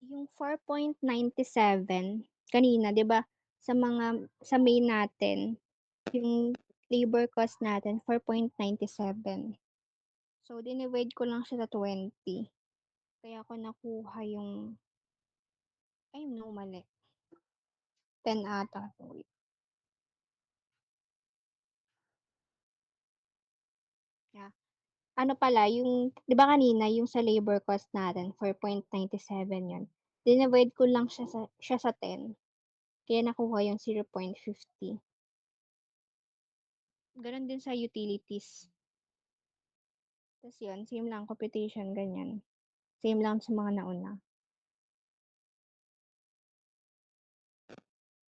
Speaker 5: Yung 4.97, kanina, di ba, sa main natin, yung labor cost natin, 4.97. So, dinivide ko lang siya sa 20. Kaya ako nakuha yung, ay no, mali. 10 ata. Wait. Yeah. Ano pala, yung, di ba kanina, yung sa labor cost natin, 4.97 yun. Dinivide ko lang siya sa 10. Kaya nakuha yung 0.50. Ganon din sa utilities. Tapos yun, same lang, computation, ganyan. Same lang sa mga nauna.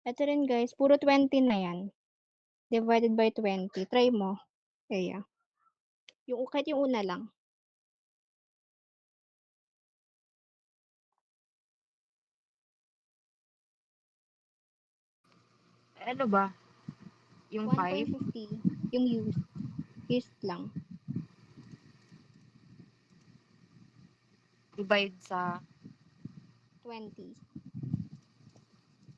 Speaker 5: Ito rin guys, puro 20 na yan. Divided by 20. Try mo. Kaya. Kahit yung una lang.
Speaker 6: Ano ba? Yung 5?
Speaker 5: 1.50. Yung used. Used lang.
Speaker 6: Divide sa
Speaker 5: 20.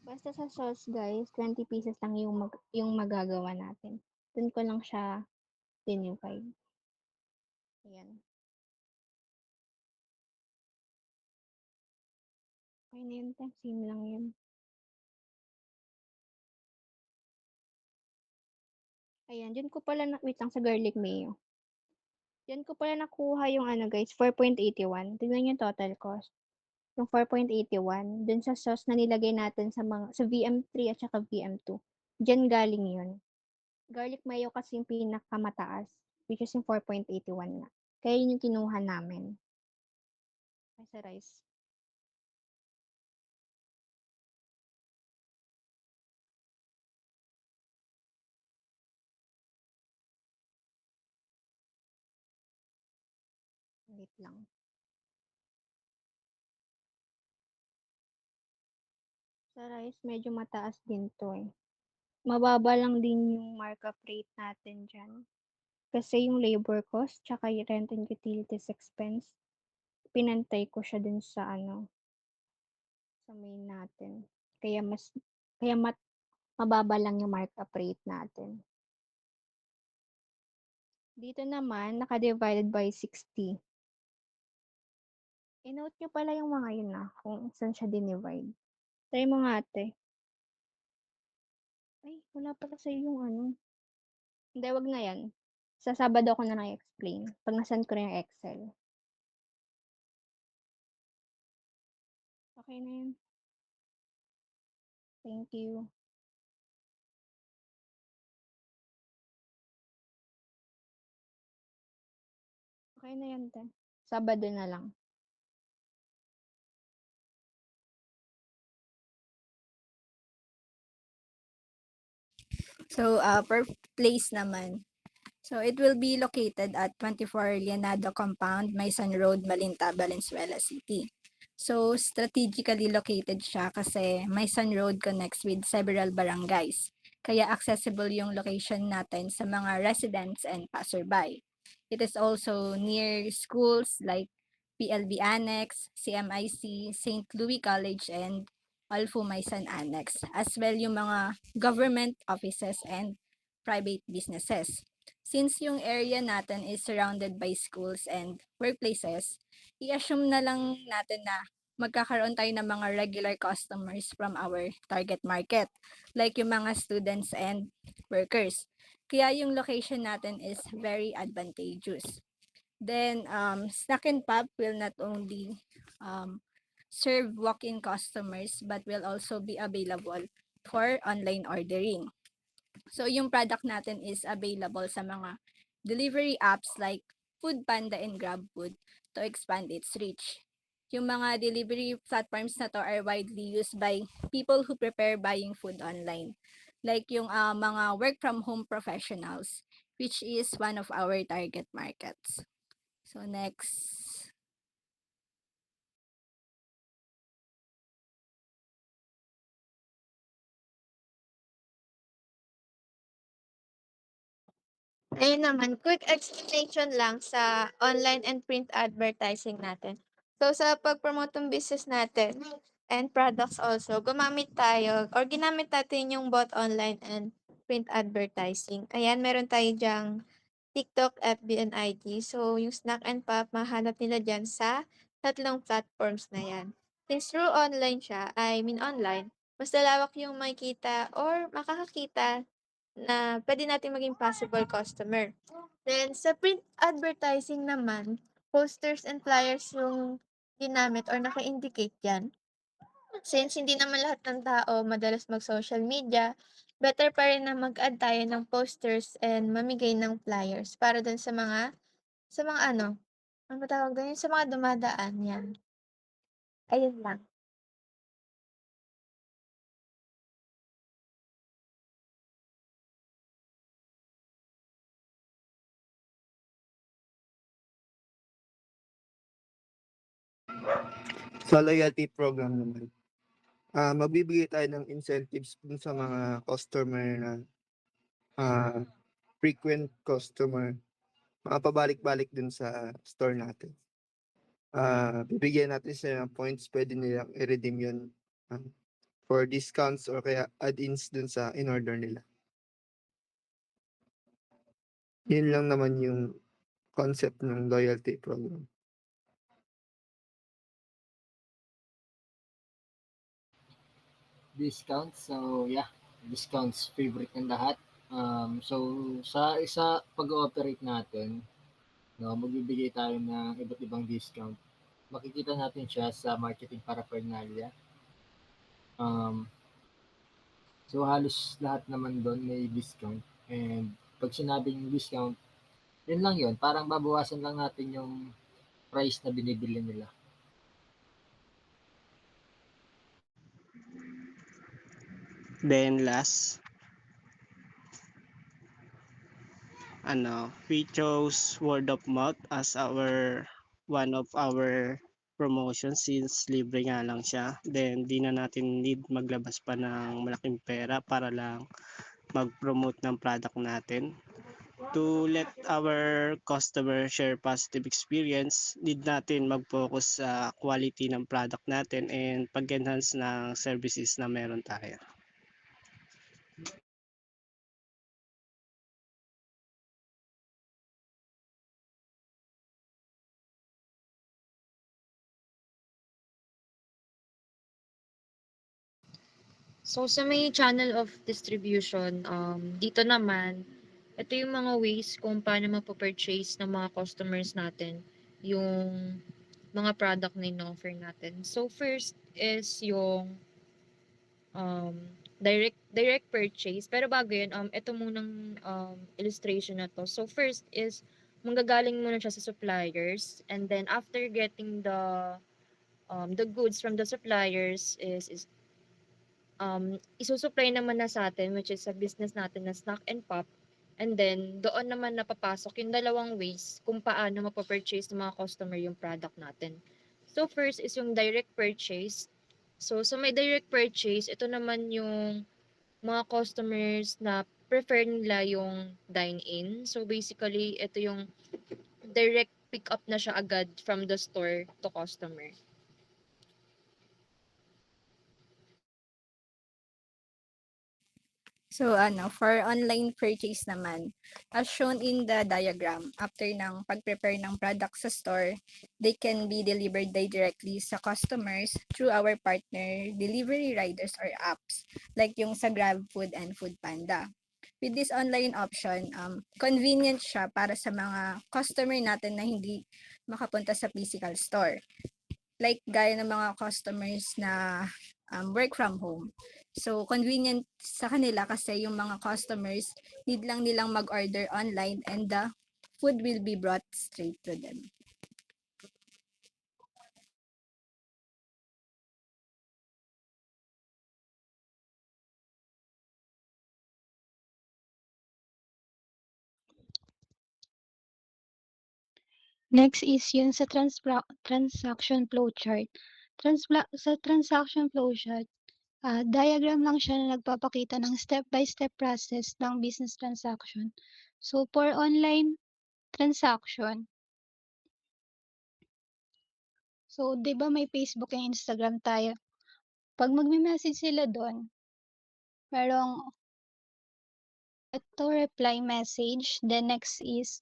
Speaker 5: Basta sa sauce guys, 20 pieces lang yung magagawa natin. Dun ko lang siya dinivide. Ayan. Okay na yun, te. Same lang yun. Ayan, dyan ko pala wait lang sa garlic mayo. Dyan ko pala nakuha yung ano guys, 4.81. Tignan yung total cost. Yung 4.81, dun sa sauce na nilagay natin sa VM3 at saka VM2. Diyan galing yun. Garlic mayo kasi yung pinakamataas, which is yung 4.81 nga. Kaya yun yung kinuha namin. Ay, sa rice. Wait lang. Sa rice, medyo mataas din to eh. Mababa lang din yung markup rate natin dyan. Kasi yung labor cost, tsaka yung rent and utilities expense, pinantay ko siya dun sa sa main natin. Kaya mababa lang yung markup rate natin. Dito naman, naka-divided by 60. I-note nyo pala yung mga yun kung saan siya dinivide. Try mo nga ate. Ay, wala pala sa yung Hindi, wag na yan. Sa Sabado ko na lang explain. Pag nasend ko na yung Excel. Okay na yun. Thank you. Okay na yan, te. Sabado na lang.
Speaker 7: So, per place naman. So, it will be located at 24 Lianado Compound, Maysan Road, Malinta, Valenzuela City. So, strategically located siya kasi Maysan Road connects with several barangays. Kaya accessible yung location natin sa mga residents and passerby. It is also near schools like PLB Annex, CMIC, St. Louis College, and Alfu Maysan Annex, as well yung mga government offices and private businesses. Since yung area natin is surrounded by schools and workplaces, i-assume na lang natin na magkakaroon tayo ng mga regular customers from our target market, like yung mga students and workers. Kaya yung location natin is very advantageous. Then, Snack and Pop will not only serve walk-in customers but will also be available for online ordering. So, yung product natin is available sa mga delivery apps like Foodpanda and GrabFood to expand its reach. Yung mga delivery platforms na to are widely used by people who prepare buying food online. Like yung mga work from home professionals, which is one of our target markets. So next.
Speaker 8: Ayun naman, quick explanation lang sa online and print advertising natin. So, sa pag-promote ng business natin and products also, gumamit tayo or ginamit natin yung both online and print advertising. Ayan, meron tayo dyang TikTok, FB, and IG. So, yung Snack and Pop, mahanap nila dyan sa tatlong platforms na yan. Since through online siya, online, mas lalawak yung makikita or makakakita na pwede natin maging possible customer. Then, sa print advertising naman, posters and flyers yung ginamit or naka-indicate yan. Since hindi naman lahat ng tao madalas mag-social media, better pa rin na mag-add tayo ng posters and mamigay ng flyers para dun sa mga ano ba tawag dun? Sa mga dumadaan, yan. Ayun lang.
Speaker 2: Sa loyalty program naman, magbibigay tayo ng incentives dun sa mga customer na ah, frequent customer, mga pabalik-balik dun sa store natin. Bibigyan natin sila ng points, pwede nilang i-redeem yun. for discounts or kaya add-ins dun sa in-order nila. Yun lang naman yung concept ng loyalty program.
Speaker 1: Discounts, so yeah, discounts favorite ng lahat. So sa pag-ooperate natin, no, magbibigay tayo ng iba't ibang discount. Makikita natin siya sa marketing paraphernalia. So halos lahat naman doon may discount. And pag sinabing discount, yun lang yun. Parang babawasan lang natin yung price na binibili nila.
Speaker 9: Then last, we chose word of mouth as one of our promotions since libre nga lang siya. Then di na natin need maglabas pa ng malaking pera para lang mag-promote ng product natin. To let our customer share positive experience, need natin mag-focus sa quality ng product natin and pag-enhance ng services na meron tayo.
Speaker 6: So, sa may channel of distribution, dito naman, ito yung mga ways kung paano mapapurchase ng mga customers natin yung mga product na in-offer natin. So, first is yung um, direct purchase. Pero bago yun, ito munang illustration na to. So, first is, manggagaling muna siya sa suppliers. And then, after getting the goods from the suppliers is isusupply naman na sa atin, which is sa business natin na Snack and Pop. And then, doon naman napapasok yung dalawang ways kung paano mapapurchase ng mga customer yung product natin. So, first is yung direct purchase. So, sa may direct purchase, ito naman yung mga customers na prefer nila yung dine-in. So, basically, ito yung direct pick up na siya agad from the store to customer.
Speaker 7: So for online purchase naman, as shown in the diagram, after ng pag-prepare ng product sa store, they can be delivered directly sa customers through our partner delivery riders or apps, like yung sa GrabFood and Foodpanda. With this online option, convenient siya para sa mga customer natin na hindi makapunta sa physical store. Like gaya ng mga customers na work from home. So, convenient sa kanila kasi yung mga customers need lang nilang mag-order online and the food will be brought straight to them.
Speaker 10: Next is yun sa transaction flow chart. Sa transaction flow chart, diagram lang siya na nagpapakita ng step-by-step process ng business transaction. So, for online transaction, so, di ba may Facebook and Instagram tayo? Pag magme-message sila doon, merong ito reply message. The next is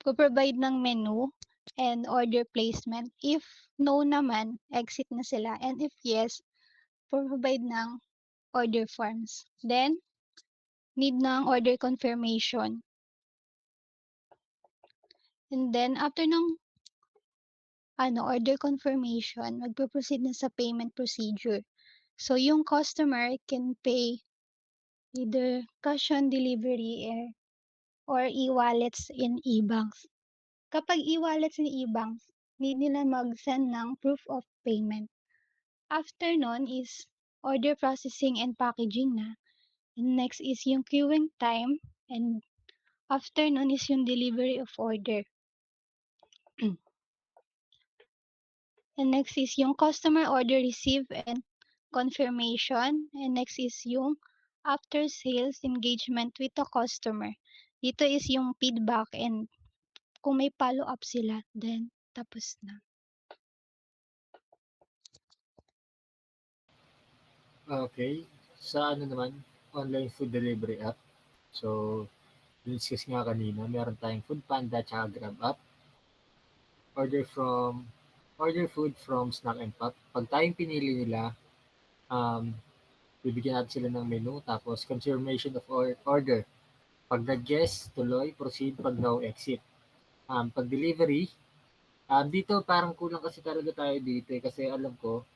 Speaker 10: provide ng menu and order placement. If no naman, exit na sila. And if yes, provide ng order forms. Then, need ng order confirmation. And then, after ng order confirmation, magpo-proceed na sa payment procedure. So, yung customer can pay either cash on delivery or e-wallets in e-banks. Kapag e-wallets in e-banks, need nila mag-send ng proof of payment. After nun is order processing and packaging na. And next is yung queuing time. And after nun is yung delivery of order. And next is yung customer order receive and confirmation. And next is yung after sales engagement with the customer. Dito is yung feedback and kung may follow up sila, then tapos na.
Speaker 1: Okay, sa ano naman, online food delivery app. So, discuss nga kanina, meron tayong Foodpanda tsaka Grab app. Order from order food from Snack and Pop. Pag tayong pinili nila, um, bibigyan natin sila ng menu tapos confirmation of order. Pag nag-yes, tuloy, proceed. Pag no, exit. Pag delivery, dito parang kulang kasi talaga tayo dito kasi alam ko,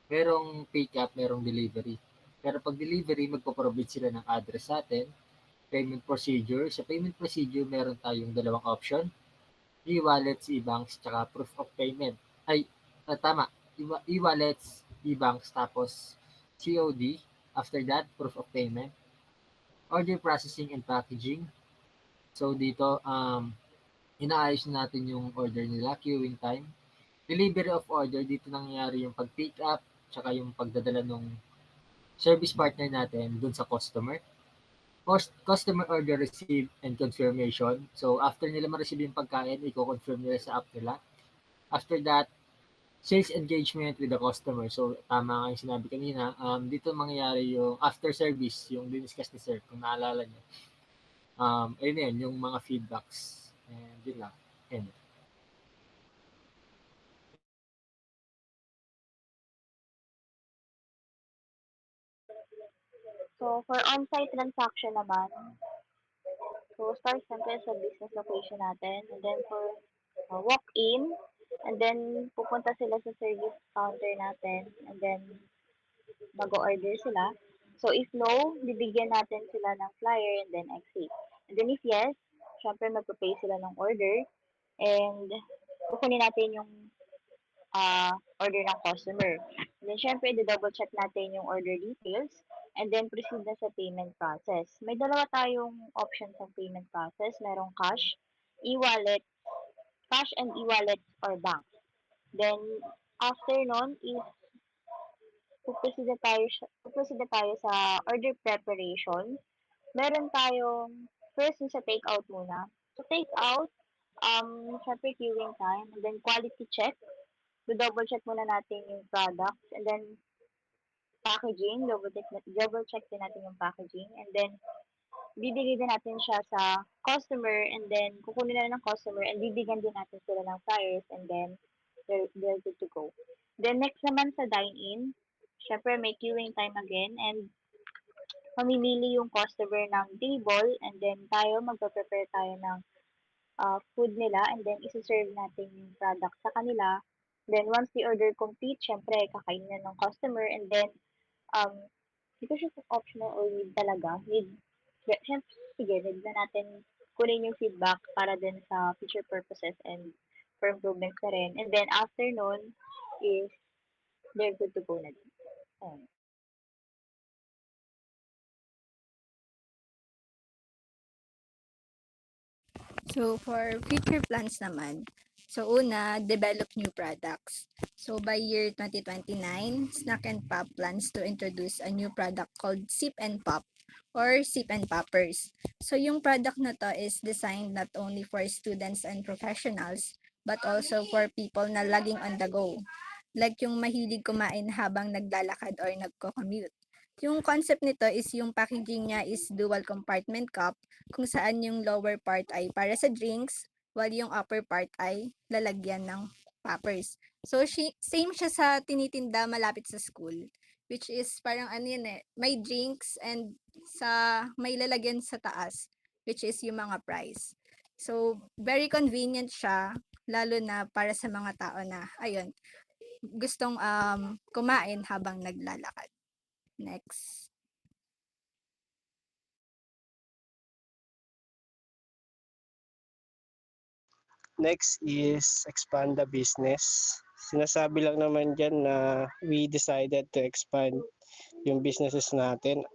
Speaker 1: merong pick up, merong delivery. Pero pag delivery, magpo-provide sila ng address sa atin, payment procedure. Sa payment procedure, meron tayong dalawang option, e-wallets, e-banks, tsaka proof of payment. Ay, tama, e-wallets, e-banks, tapos COD. After that, proof of payment. Order processing and packaging. So dito, inaayos natin yung order nila, queuing time. Delivery of order, dito nangyayari yung pag-pick up, tsaka yung pagdadala ng service partner natin dun sa customer. Customer order receive and confirmation. So, after nila ma-receive yung pagkain, i-confirm nila sa app nila. After that, sales engagement with the customer. So, tama nga yung sinabi kanina. Dito mangyayari yung after service, yung diniscuss ni Sir, kung naalala niyo. Ayun yan, yung mga feedbacks. And yun lang. End.
Speaker 3: So, for on-site transaction naman, so start siyempre sa business location natin. And then for walk-in, and then pupunta sila sa service counter natin. And then mag-order sila. So, if no, bibigyan natin sila ng flyer and then exit. And then if yes, syempre magpa-pay sila ng order. And kukunin natin yung order ng customer. And then, syempre, double check natin yung order details and then proceed na sa payment process. May dalawa tayong options ng payment process. Merong cash, e-wallet, cash and e-wallet or bank. Then, after nun is puproceed na tayo sa order preparation. Meron tayong first yung sa takeout muna. So, takeout, syempre queuing time and then quality check. Double check muna natin yung products and then packaging, double check din natin yung packaging and then bibigay din natin siya sa customer and then kukunin na ng customer and bibigyan din natin sila ng flyers and then they're good to go. Then next naman sa dine-in, syempre may queuing time again and mamimili yung customer ng table and then tayo magpe-prepare tayo ng food nila and then isi-serve natin yung product sa kanila. Then once the order complete, syempre kakainin na ng customer and then um, hindi ko siya kung optional or need talaga. Syempre, sige, need na natin kunin yung feedback para din sa future purposes and for improvements na rin. And then after nun is they're good to go na din. Ayun.
Speaker 7: So, for future plans naman, so una, develop new products. So, by year 2029, Snack and Pop plans to introduce a new product called Sip and Pop or Sip and Poppers. So, yung product na to is designed not only for students and professionals, but also for people na laging on the go. Like yung mahilig kumain habang naglalakad or nagko-commute. Yung concept nito is yung packaging niya is dual compartment cup kung saan yung lower part ay para sa drinks while yung upper part ay lalagyan ng poppers. So same siya sa tinitinda malapit sa school, which is parang ano yun may drinks and may lalagyan sa taas, which is yung mga price. So very convenient siya lalo na para sa mga tao na ayun gustong kumain habang naglalakad. Next.
Speaker 9: Next is expand the business. Sinasabi lang naman dyan na we decided to expand yung businesses natin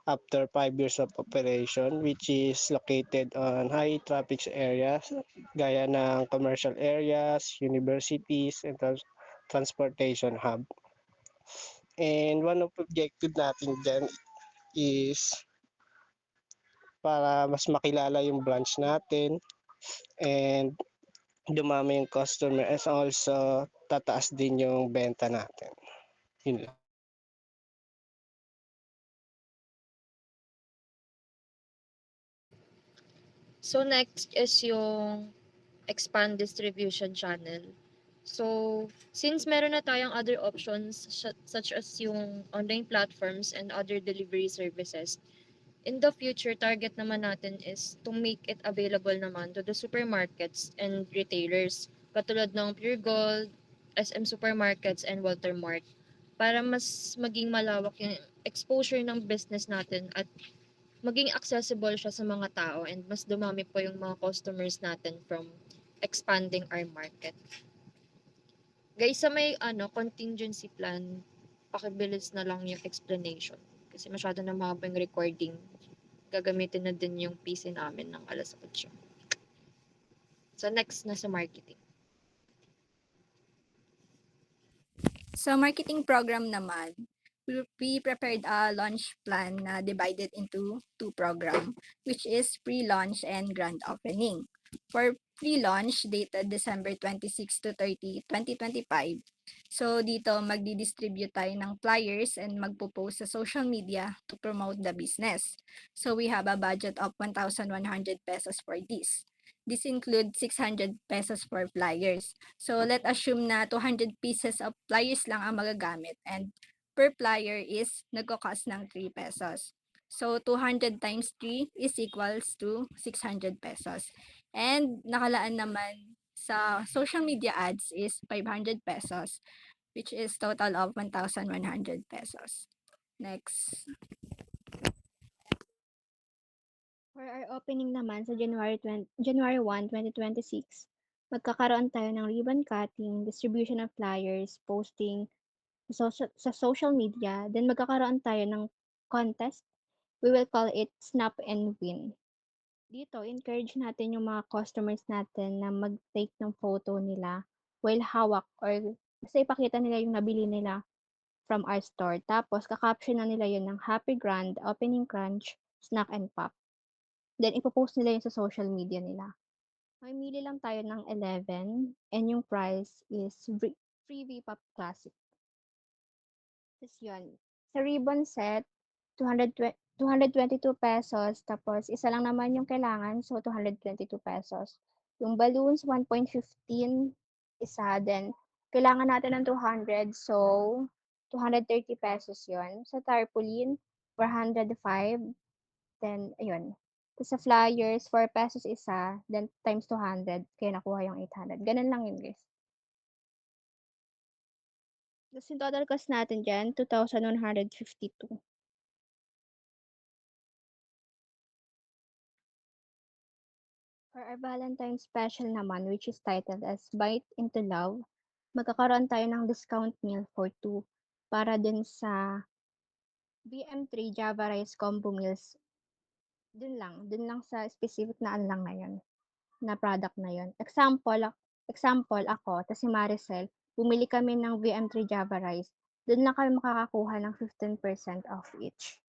Speaker 9: after 5 years of operation, which is located on high traffic areas gaya ng commercial areas, universities, and transportation hub. And one of the objective natin dyan is para mas makilala yung branch natin and dumami yung customer as also tataas din yung benta natin. Yun lang.
Speaker 6: So next is yung expand distribution channel. So, since meron na tayong other options such as yung online platforms and other delivery services, in the future, target naman natin is to make it available naman to the supermarkets and retailers katulad ng Pure Gold, SM Supermarkets, and Walter Mart para mas maging malawak yung exposure ng business natin at maging accessible siya sa mga tao and mas dumami po yung mga customers natin from expanding our market. Guys, sa may contingency plan, pakibilis na lang yung explanation. Kasi masyado na mahaba yung recording. Gagamitin na din yung PC namin ng alas 8. So next na sa marketing.
Speaker 7: Sa marketing program naman, we prepared a launch plan na divided into two program, which is pre-launch and grand opening. For pre-launch, dated December 26 to 30, 2025. So dito, magdi-distribute tayo ng flyers and magpo-post sa social media to promote the business. So we have a budget of 1,100 pesos for this. This includes 600 pesos for flyers. So let assume na 200 pieces of flyers lang ang magagamit and per flyer is nagko-cost ng 3 pesos. So 200 times 3 is equals to 600 pesos. And nakalaan naman sa social media ads is 500 pesos, which is total of 1,100 pesos. Next.
Speaker 5: For our opening naman sa January 1, 2026, magkakaroon tayo ng ribbon cutting, distribution of flyers, posting sa social media, then magkakaroon tayo ng contest. We will call it Snap and Win. Dito, encourage natin yung mga customers natin na mag-take ng photo nila while hawak or basta ipakita nila yung nabili nila from our store. Tapos, kakaption na nila yun ng Happy Grand, Opening Crunch, Snack and Pop. Then, ipopost nila yun sa social media nila. Mamili lang tayo ng 11 and yung price is free V-Pop Classic. Tapos yun. Sa ribbon set, 222 pesos. Tapos, isa lang naman yung kailangan. So, 222 pesos. Yung balloons, 1.15 isa. Then, kailangan natin ng 200. So, 230 pesos yun. Sa tarpaulin, 405. Then, ayun. Tapos sa flyers, 4 pesos isa, then times 200, kaya nakuha yung 800. Ganun lang yun, guys. Tapos yung total cost natin dyan, 2,152. For our Valentine's special naman, which is titled as Bite into Love, magkakaroon tayo ng discount meal for 2 para din sa BM3 Java Rice Combo Meals. Dun lang sa specific na ano lang na yun. Na product na yun. Example ako, tas si Maricel, bumili kami ng VM3 Java Rice. Doon lang kami makakakuha ng 15% off each.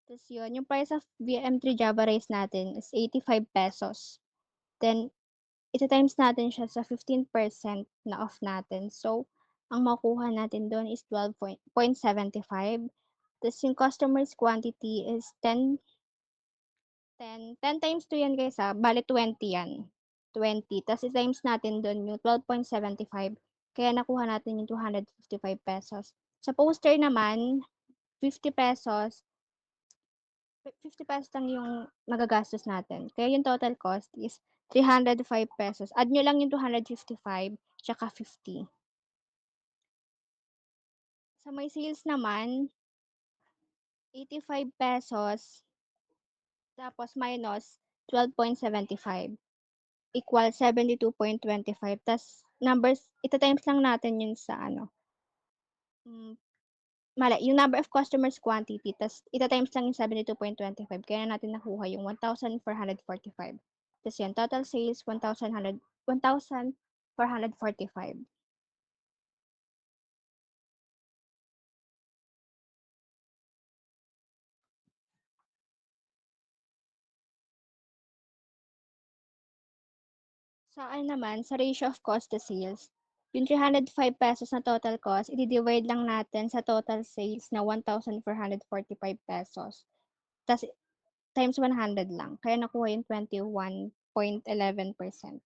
Speaker 5: Tapos yun, yung price of VM3 Java Rice natin is 85 pesos. Then, ita-times natin siya sa 15% na off natin. So, ang makuha natin doon is 12.75. Tapos yung customer's quantity is 10 times 2 yan guys bale 20 yan. 20. Tapos i-times natin doon yung 12.75. Kaya nakuha natin yung 255 pesos. Sa poster naman, 50 pesos. 50 pesos lang yung magagastos natin. Kaya yung total cost is 305 pesos. Add nyo lang yung 255 tsaka 50. Sa may sales naman, 85 pesos tapos minus 12.75 equal 72.25. Tas numbers, ita-times lang natin yun sa ano. Yung number of customers quantity, tas ita-times lang yung 72.25. Kaya natin nakuha yung 1,445. Tas yan, total sales, 1,445. Sa naman, sa ratio of cost to sales, yung 305 pesos na total cost, i-divide lang natin sa total sales na 1,445 pesos. Tas times 100 lang, kaya nakuha yung 21.11%.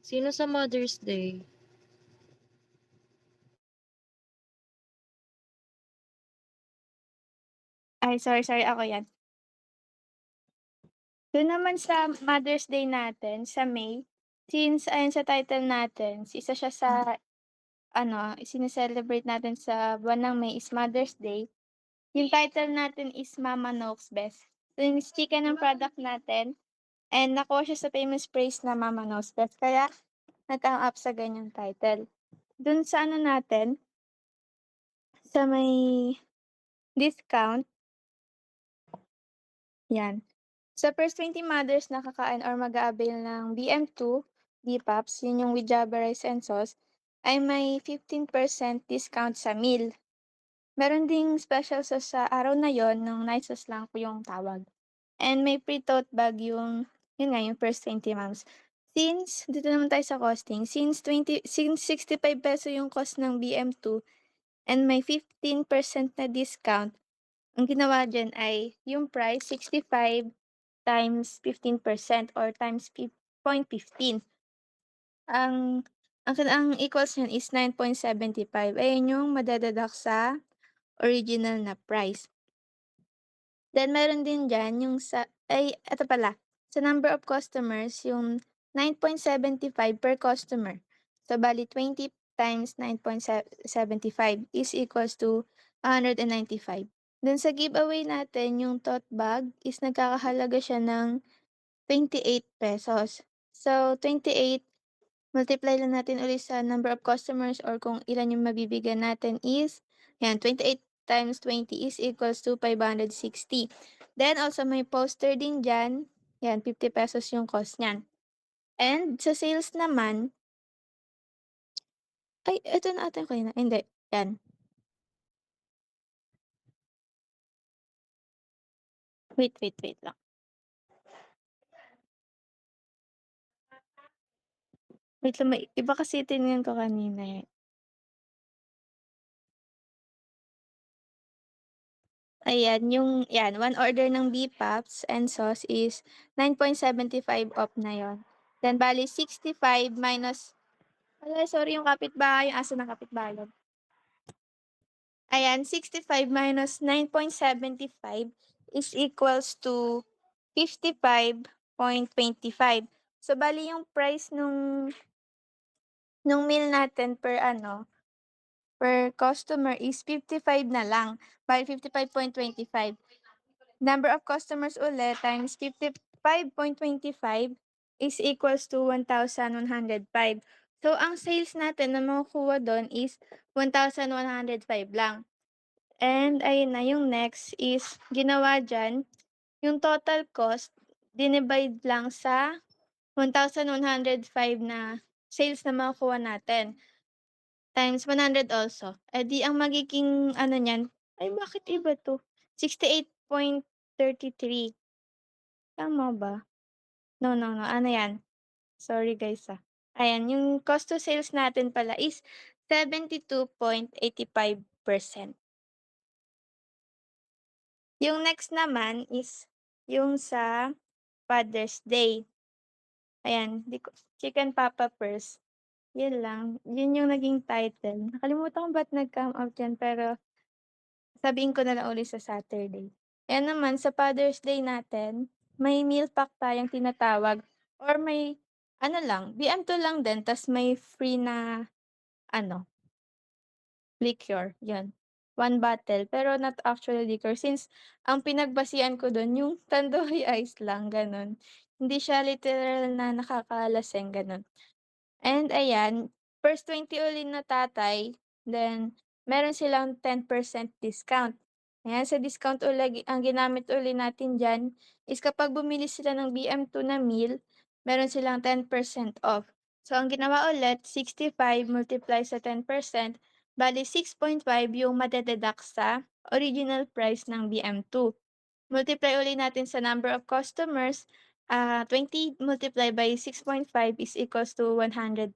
Speaker 6: Sino sa Mother's Day?
Speaker 8: Ay, sorry, ako yan. Do'n naman sa Mother's Day natin sa May, since ayon sa title natin, isa siya sa ano, sine-celebrate natin sa buwan ng May is Mother's Day, yung title natin is Mama Knows Best. So, yung chika ng product natin and nakuha siya sa famous phrase na Mama Knows Best kaya nag-come up sa ganyang title. Do'n sa ano natin, sa may discount, yan. Sa first 20 mothers na kakain or mag-a-avail ng BM2, BPAPS, yun yung with Java rice and sauce, ay may 15% discount sa meal. Meron ding special sauce sa araw na yon nung night sauce lang po yung tawag. And may free tote bag yung, yun nga, yung first 20 moms. Since, dito naman tayo sa costing, since 65 peso yung cost ng BM2 and may 15% na discount, ang ginawa dyan ay yung price 65 times 15% or times 0.15. Ang equals niyan is 9.75. Ayan yung made-deduct sa original na price. Then meron din diyan yung eto pala, sa number of customers yung 9.75 per customer. So bale 20 times 9.75 is equals to 195. Then sa giveaway natin yung tote bag is nagkakahalaga siya ng 28 pesos. So 28 multiply lang natin ulit sa number of customers or kung ilan yung mabibigyan natin is, yan, 28 times 20 is equals to 560. Then also may poster din dyan, yan, 50 pesos yung cost niyan. And sa sales naman, ay, ito na ata yung kanina, hindi, yan. Wait lang. Wait lang, may iba kasi tinignan ko kanina eh. Ayan, one order ng BPAPS and sauce is 9.75 off na yon. Then bali 65 minus, sorry yung kapitbahay, yung aso ng kapitbahay. Ayan, 65 minus 9.75 is equals to 55.25. So bali yung price nung meal natin per customer is 55 na lang. Bali 55.25. Number of customers ulit times 55.25 is equals to 1,105. So, ang sales natin na makukuha doon is 1,105 lang. And ayun na, yung next is ginawa dyan, yung total cost, dinivide lang sa 1,105 na sales na makukuha natin. Times 100 also. Eh di ang magiging ano niyan, ay bakit iba to? 68.33. Tama ba? No. Ano yan? Sorry guys Ayan, yung cost to sales natin pala is 72.85%. Yung next naman is yung sa Father's Day. Ayan, chicken papa first. Yun lang. Yun yung naging title. Nakalimutan ko ba't nag-come out yan, pero sabihin ko na lang ulit sa Saturday. Ayan naman, sa Father's Day natin, may meal pack tayong tinatawag or may ano lang, BM2 lang din, tas may free na ano, liquor, yun. 1 bottle, pero not actually liquor since ang pinagbasihan ko dun yung Tandoori Ice lang, ganun. Hindi siya literal na nakakalaseng, ganun. And ayan, first 20 uli na tatay, then meron silang 10% discount. Ayan, sa discount uli, ang ginamit uli natin dyan is kapag bumili sila ng BM2 na meal, meron silang 10% off. So, ang ginawa ulit, 65 multiply sa 10%, bali 6.5 yung madededuct sa original price ng BM2. Multiply uli natin sa number of customers, 20 multiplied by 6.5 is equals to 130.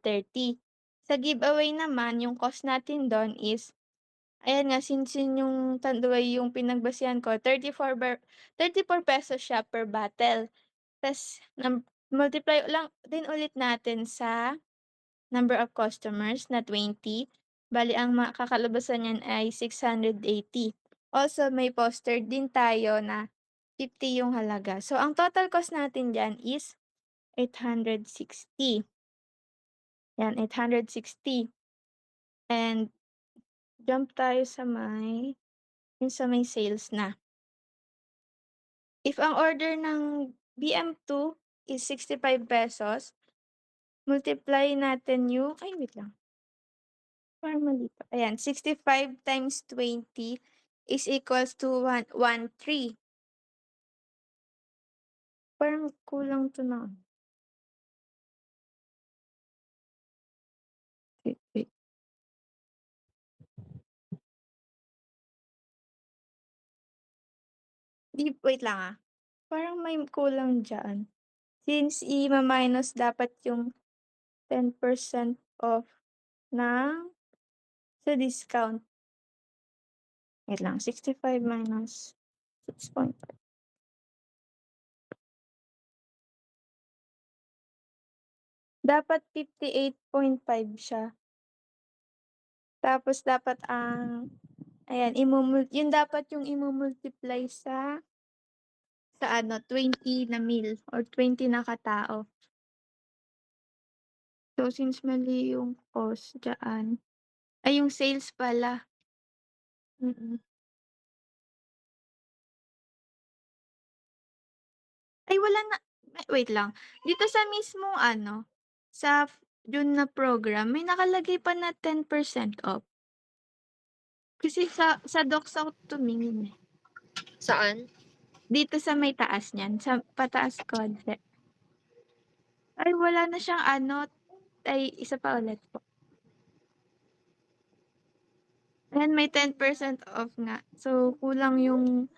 Speaker 8: Sa giveaway naman, yung cost natin doon is, ayan nga, since yun yung Tanduay yung pinagbasihan ko, 34 pesos siya per bottle. Tapos, multiply lang din ulit natin sa number of customers na 20. Bali, ang makakalabasan niyan ay 680. Also, may poster din tayo na 50 yung halaga. So, ang total cost natin dyan is 860. Yan, 860. And, jump tayo sa may sales na. If ang order ng BM2 is 65 pesos, multiply natin yung, ay wait lang. Parang mali pa. Ayan, 65 times 20 is equals to 113. Parang kulang to na. Wait. Wait lang ah. Parang may kulang dyan. Since i-minus dapat yung 10% off ng sa discount. Wait lang, 65 minus 6.5. Dapat 58.5 siya. Tapos dapat ayan, yun dapat yung imumultiply sa 20 na meal or 20 na katao. So, since mali yung cost dyan, ay yung sales pala. Ay wala na, wait lang. Dito sa mismong sa June na program, may nakalagay pa na 10% off. Kasi sa docs ako tumingin eh.
Speaker 6: Saan?
Speaker 8: Dito sa may taas niyan, sa pataas konti. Ay wala na siyang ay isa pa ulit po. Ayan, may 10% off nga. So, kulang yung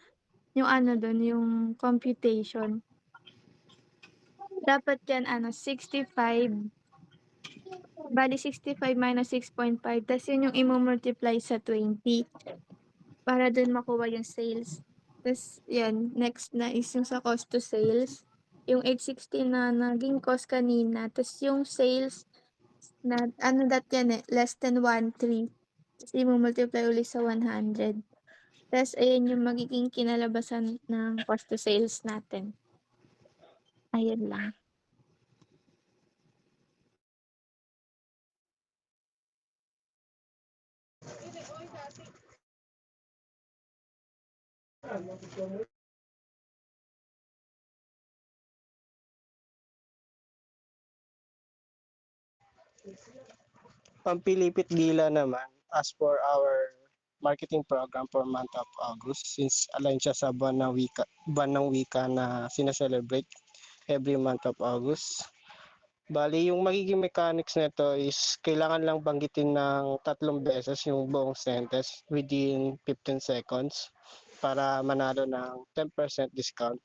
Speaker 8: dun, yung computation. Dapat yan 65. Bali 65 minus 6.5. Tapos yun yung imumultiply sa 20. Para dun makuha yung sales. Tapos yan, next na is yung sa cost to sales. Yung 860 na naging cost kanina. Tapos yung sales na yan less than 1.3. Tapos imumultiply ulit sa 100. Tapos ayan yung magiging kinalabasan ng cost to sales natin. Ayun lang.
Speaker 9: Ang Pilipit Gila naman, as for our marketing program for month of August, since align siya sa buwan ng wika na sinaselebrate every month of August. Bali, yung magiging mechanics nito is kailangan lang banggitin ng 3 beses yung buong sentence within 15 seconds para manalo ng 10% discount.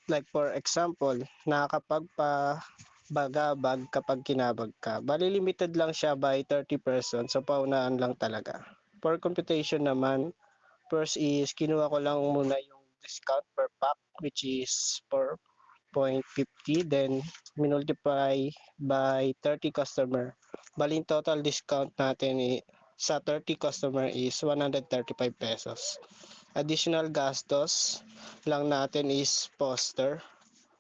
Speaker 9: Like for example, nakakapagpabagabag kapag kinabag ka. Bali, limited lang siya by 30 persons, so paunaan lang talaga. For computation naman, first is kinuha ko lang muna yung discount per pack which is for 12.50, then minultiply by 30 customer. Bali, total discount natin sa 30 customer is 135 pesos. Additional gastos lang natin is poster,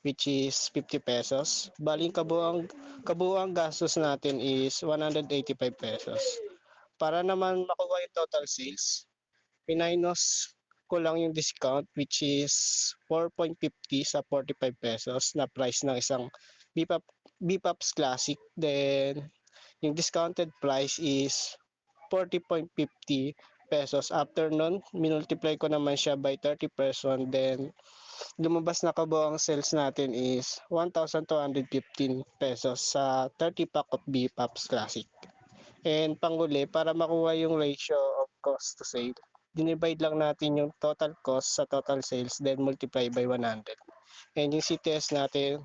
Speaker 9: which is 50 pesos. Bali, kabuang gastos natin is 185 pesos. Para naman makuha yung total sales, minus ko lang yung discount, which is 4.50 sa 45 pesos na price ng isang BPAPS Classic. Then, yung discounted price is 40.50 pesos. After nun, minultiply ko naman siya by 30%. Then, lumabas na kabuang sales natin is 1,215 pesos sa 30 pack of BPAPS Classic. And panghuli, para makuha yung ratio of cost to sale, dinivide lang natin yung total cost sa total sales, then multiply by 100. And yung CTS natin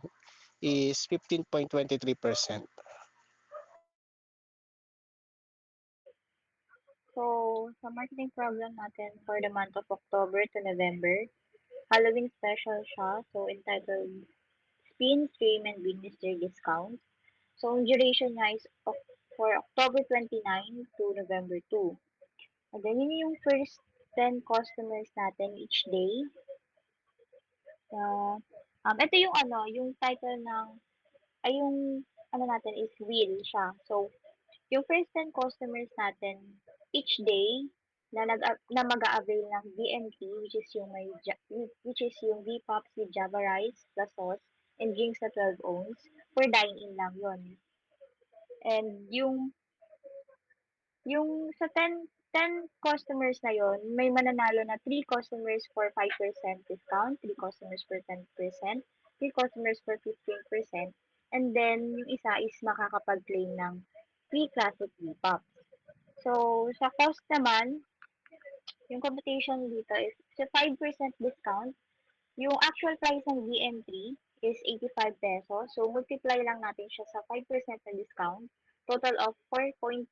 Speaker 9: is 15.23%.
Speaker 3: So, sa marketing program natin for the month of October to November, Halloween special siya. So, entitled Spin, Stream, and Win Mystery Discount. So, ang duration niya is for October 29 to November 2. And then, yun yung first 10 customers natin each day. Ito yung yung title ng, yung natin is wheel siya. So, yung first 10 customers natin each day na mag-a-avail ng VMT, which is yung V-Pops with Java Rice plus sauce and drinks na 12 ounce, for dine-in lang yon. And yung sa 10 customers na yon, may mananalo na 3 customers for 5% discount, 3 customers for 10%, 3 customers for 15%, and then yung isa is makakapag-claim ng free classic V-Pops. So, sa cost naman, yung computation dito is sa 5% discount, yung actual price ng VM3 is 85 pesos. So, multiply lang natin siya sa 5% na discount. Total of 4.25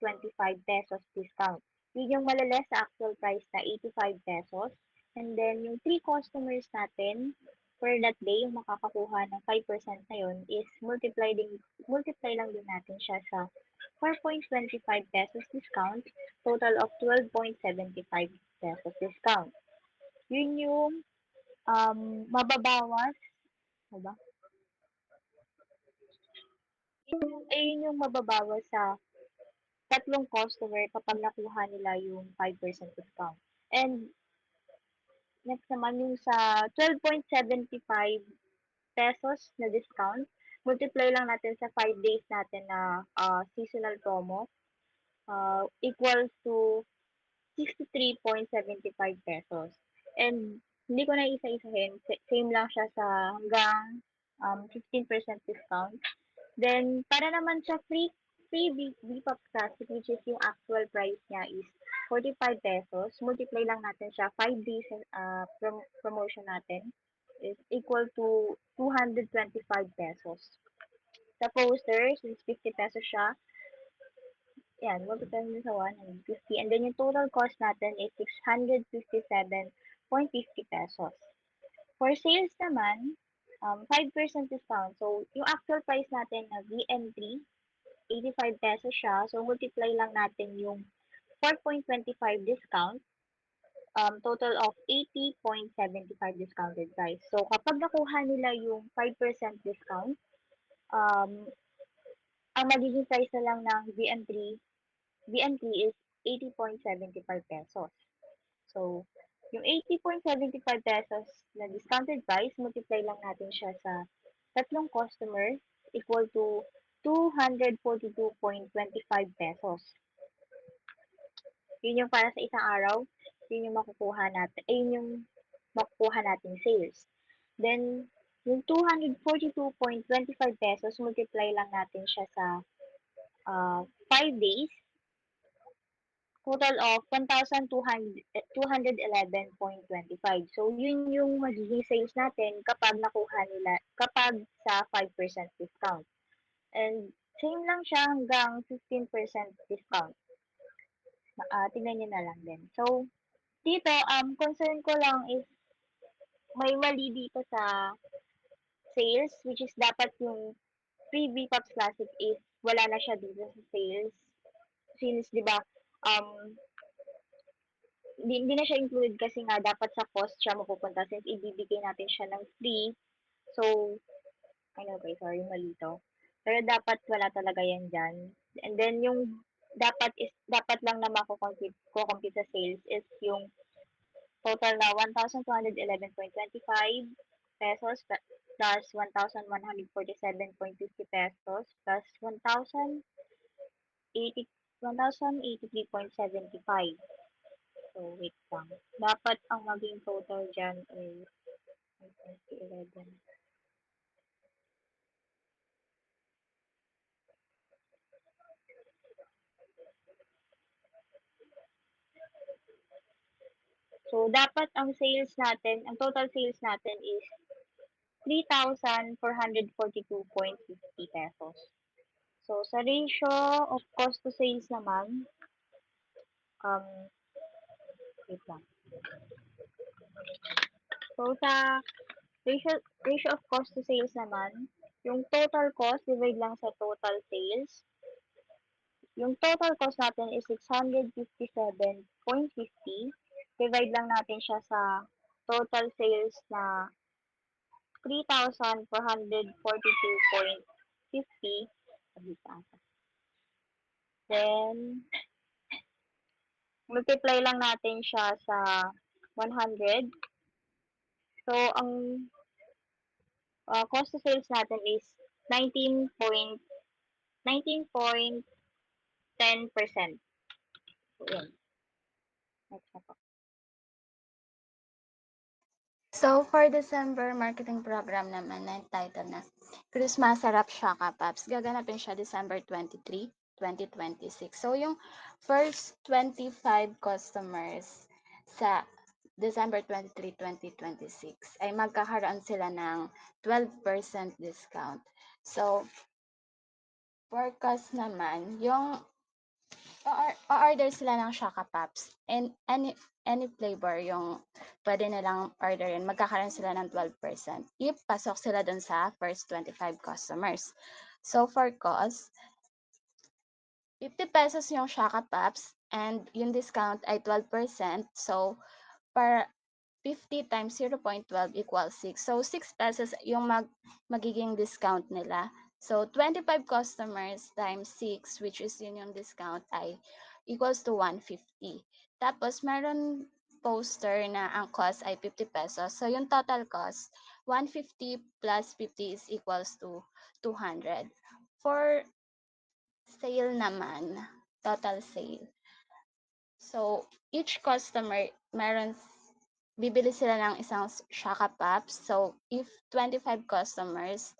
Speaker 3: pesos discount. Yun yung malaless sa actual price na 85 pesos. And then, yung 3 customers natin for that day, yung makakakuha ng 5% na yun is multiply lang din natin siya sa 4.25 pesos discount. Total of 12.75 pesos discount. Yun yung mababawas, diba? Yun yung mababawas sa tatlong customer kapag nakuha nila yung 5% discount. And next naman yung sa 12.75 pesos na discount, multiply lang natin sa 5 days natin na seasonal promo, equals to 63.75 pesos. And hindi ko na isa-isahin, same lang siya sa hanggang 15% discount. Then, para naman sa free V-Pop Classic, which is yung actual price niya is 45 pesos. Multiply lang natin siya, 5 days promotion natin is equal to 225 pesos. Sa poster, since 50 pesos siya, yan, multiply mo sa 150. And then yung total cost natin is 657.50 pesos. For sales naman, 5% discount. So, yung actual price natin na VM3, 85 pesos siya. So, multiply lang natin yung 4.25 discount. Total of 80.75 discounted price. So, kapag nakuha nila yung 5% discount, ang magiging price na lang ng VM3 is 80.75 pesos. So, yung 80.75 pesos na discounted price, multiply lang natin siya sa tatlong customer, equal to 242.25 pesos. Yun yung para sa isang araw, yun yung makukuha natin sales. Then, yung 242.25 pesos, multiply lang natin siya sa 5 days, total of 1,211.25. So, yun yung magiging sales natin kapag sa 5% discount. And, same lang siya hanggang 15% discount. Tingnan nyo na lang din. So, dito, concern ko lang is may mali dito sa sales, which is dapat yung free VPOPs Classic is wala na siya dito sa sales. Since, di ba, um, hindi na siya included kasi nga dapat sa cost siya mapupunta since ibibigay natin siya ng free. So, ano ba, sorry, mali to. Pero dapat wala talaga yan dyan. And then, yung dapat lang na mako-compute sa sales is yung total na 1,211.25 pesos plus 1,147.50 pesos plus 1,083.75. So, wait lang. Dapat ang maging total dyan ay 11. So, dapat ang sales natin, ang total sales natin is 3,442.50 pesos. So, sa ratio of cost to sales naman, wait lang. So, sa ratio of cost to sales naman, yung total cost divide lang sa total sales. Yung total cost natin is 657.50. Divide lang natin siya sa total sales na 3,442.50. Then, multiply lang natin siya sa 100. So, ang cost to sales natin is 19.10%. So, yun. Next na po.
Speaker 4: So, for December marketing program naman na entitled na Christmas Sarap Shaka Pops, gaganapin siya December 23, 2026. So, yung first 25 customers sa December 23, 2026 ay magkakaroon sila ng 12% discount. So, for cost naman, yung order sila ng Shaka Pops and any flavor yung pwede nilang orderin, magkakaroon sila ng 12% if pasok sila dun sa first 25 customers. So, for cost, 50 pesos yung Shaka Pops and yung discount ay 12%. So, per 50 times 0.12 equals 6. So, 6 pesos yung magiging discount nila. So, 25 customers times 6, which is yun yung discount, ay equals to 150. Tapos, meron poster na ang cost ay 50 pesos. So, yung total cost, 150 plus 50 is equals to 200. For sale naman, total sale. So, each customer, bibili sila ng isang Shaka Pops. So, if 25 customers,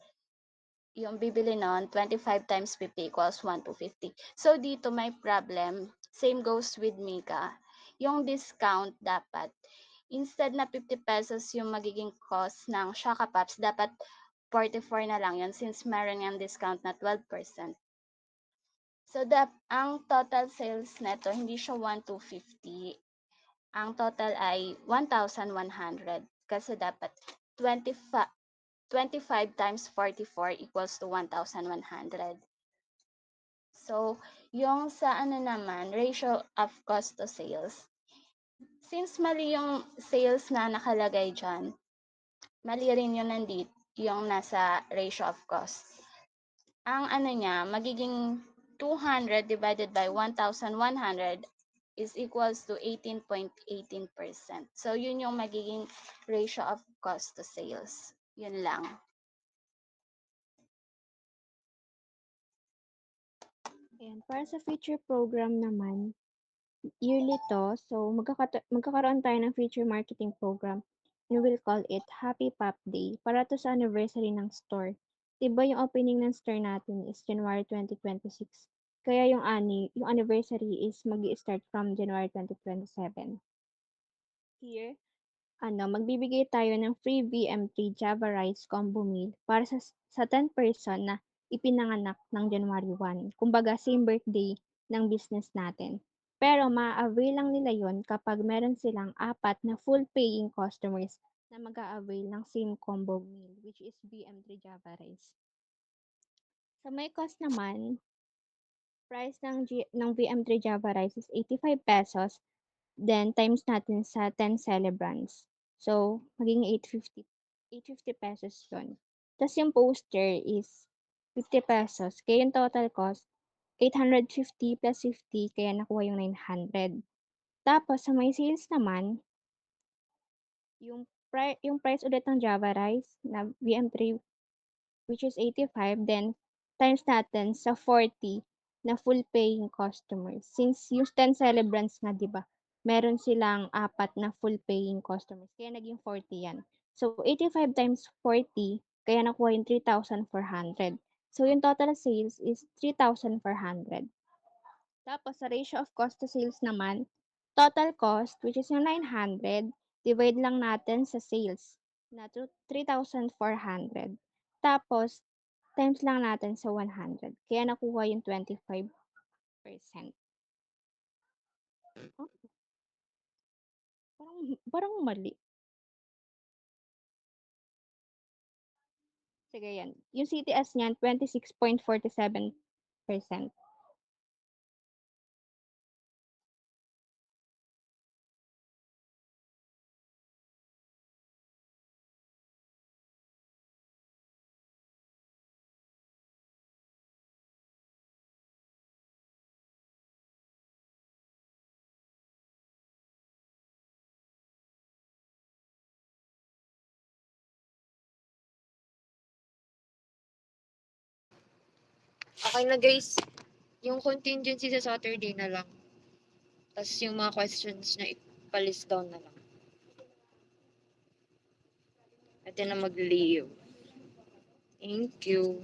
Speaker 4: yung bibili nun, 25 times 50 equals 1 to 50. So, dito may problem. Same goes with Mika. Yung discount dapat, instead na 50 pesos yung magiging cost ng Shaka Pops, dapat 44 na lang yun since meron yung discount na 12%. So, ang total sales neto, hindi siya 1 to 50. Ang total ay 1,100 kasi dapat 25 times 44 equals to 1,100. So, yung sa naman, ratio of cost to sales. Since mali yung sales na nakalagay dyan, mali rin yun nandito, yung nasa ratio of cost. Ang niya, magiging 200 divided by 1,100 is equals to 18.18%. So, yun yung magiging ratio of cost to sales. Yun lang.
Speaker 5: Ayan, para sa future program naman, yearly to, so magkakaroon tayo ng future marketing program. We will call it Happy Pop Day para to sa anniversary ng store. Diba yung opening ng store natin is January 2026. Kaya yung anniversary is magi-start from January 2027. Here, magbibigay tayo ng free VM3 Java Rice Combo Meal para sa 10 person na ipinanganak ng January 1. Kumbaga, same birthday ng business natin. Pero ma-avail lang nila yon kapag meron silang 4 na full paying customers na mag-a-avail ng same combo meal, which is BM3 Java Rice. Sa may cost naman, price ng BM3 Java Rice is 85 pesos, then times natin sa 10 celebrants. So, maging 850 pesos yun. Tapos yung poster is 50 pesos. Kaya yung total cost, 850 plus 50, kaya nakuha yung 900. Tapos, sa may sales naman, yung price ulit ng Java Rice na BM3, which is 85, then times natin sa 40 na full paying customers. Since yung 10 celebrants nga, di ba, meron silang 4 na full paying customers. Kaya naging 40 yan. So, 85 times 40, kaya nakuha yung 3,400. So, yung total sales is 3,400. Tapos, sa ratio of cost to sales naman, total cost, which is yung 900, divide lang natin sa sales na 3,400. Tapos, times lang natin sa 100. Kaya nakuha yung 25%. Oh, parang mali. Sige yan. Yung CTS niyan, 26.47%.
Speaker 6: Okay na guys, yung contingency sa Saturday na lang. Tapos yung mga questions na ipalist down na lang. At na mag-leave. Thank you.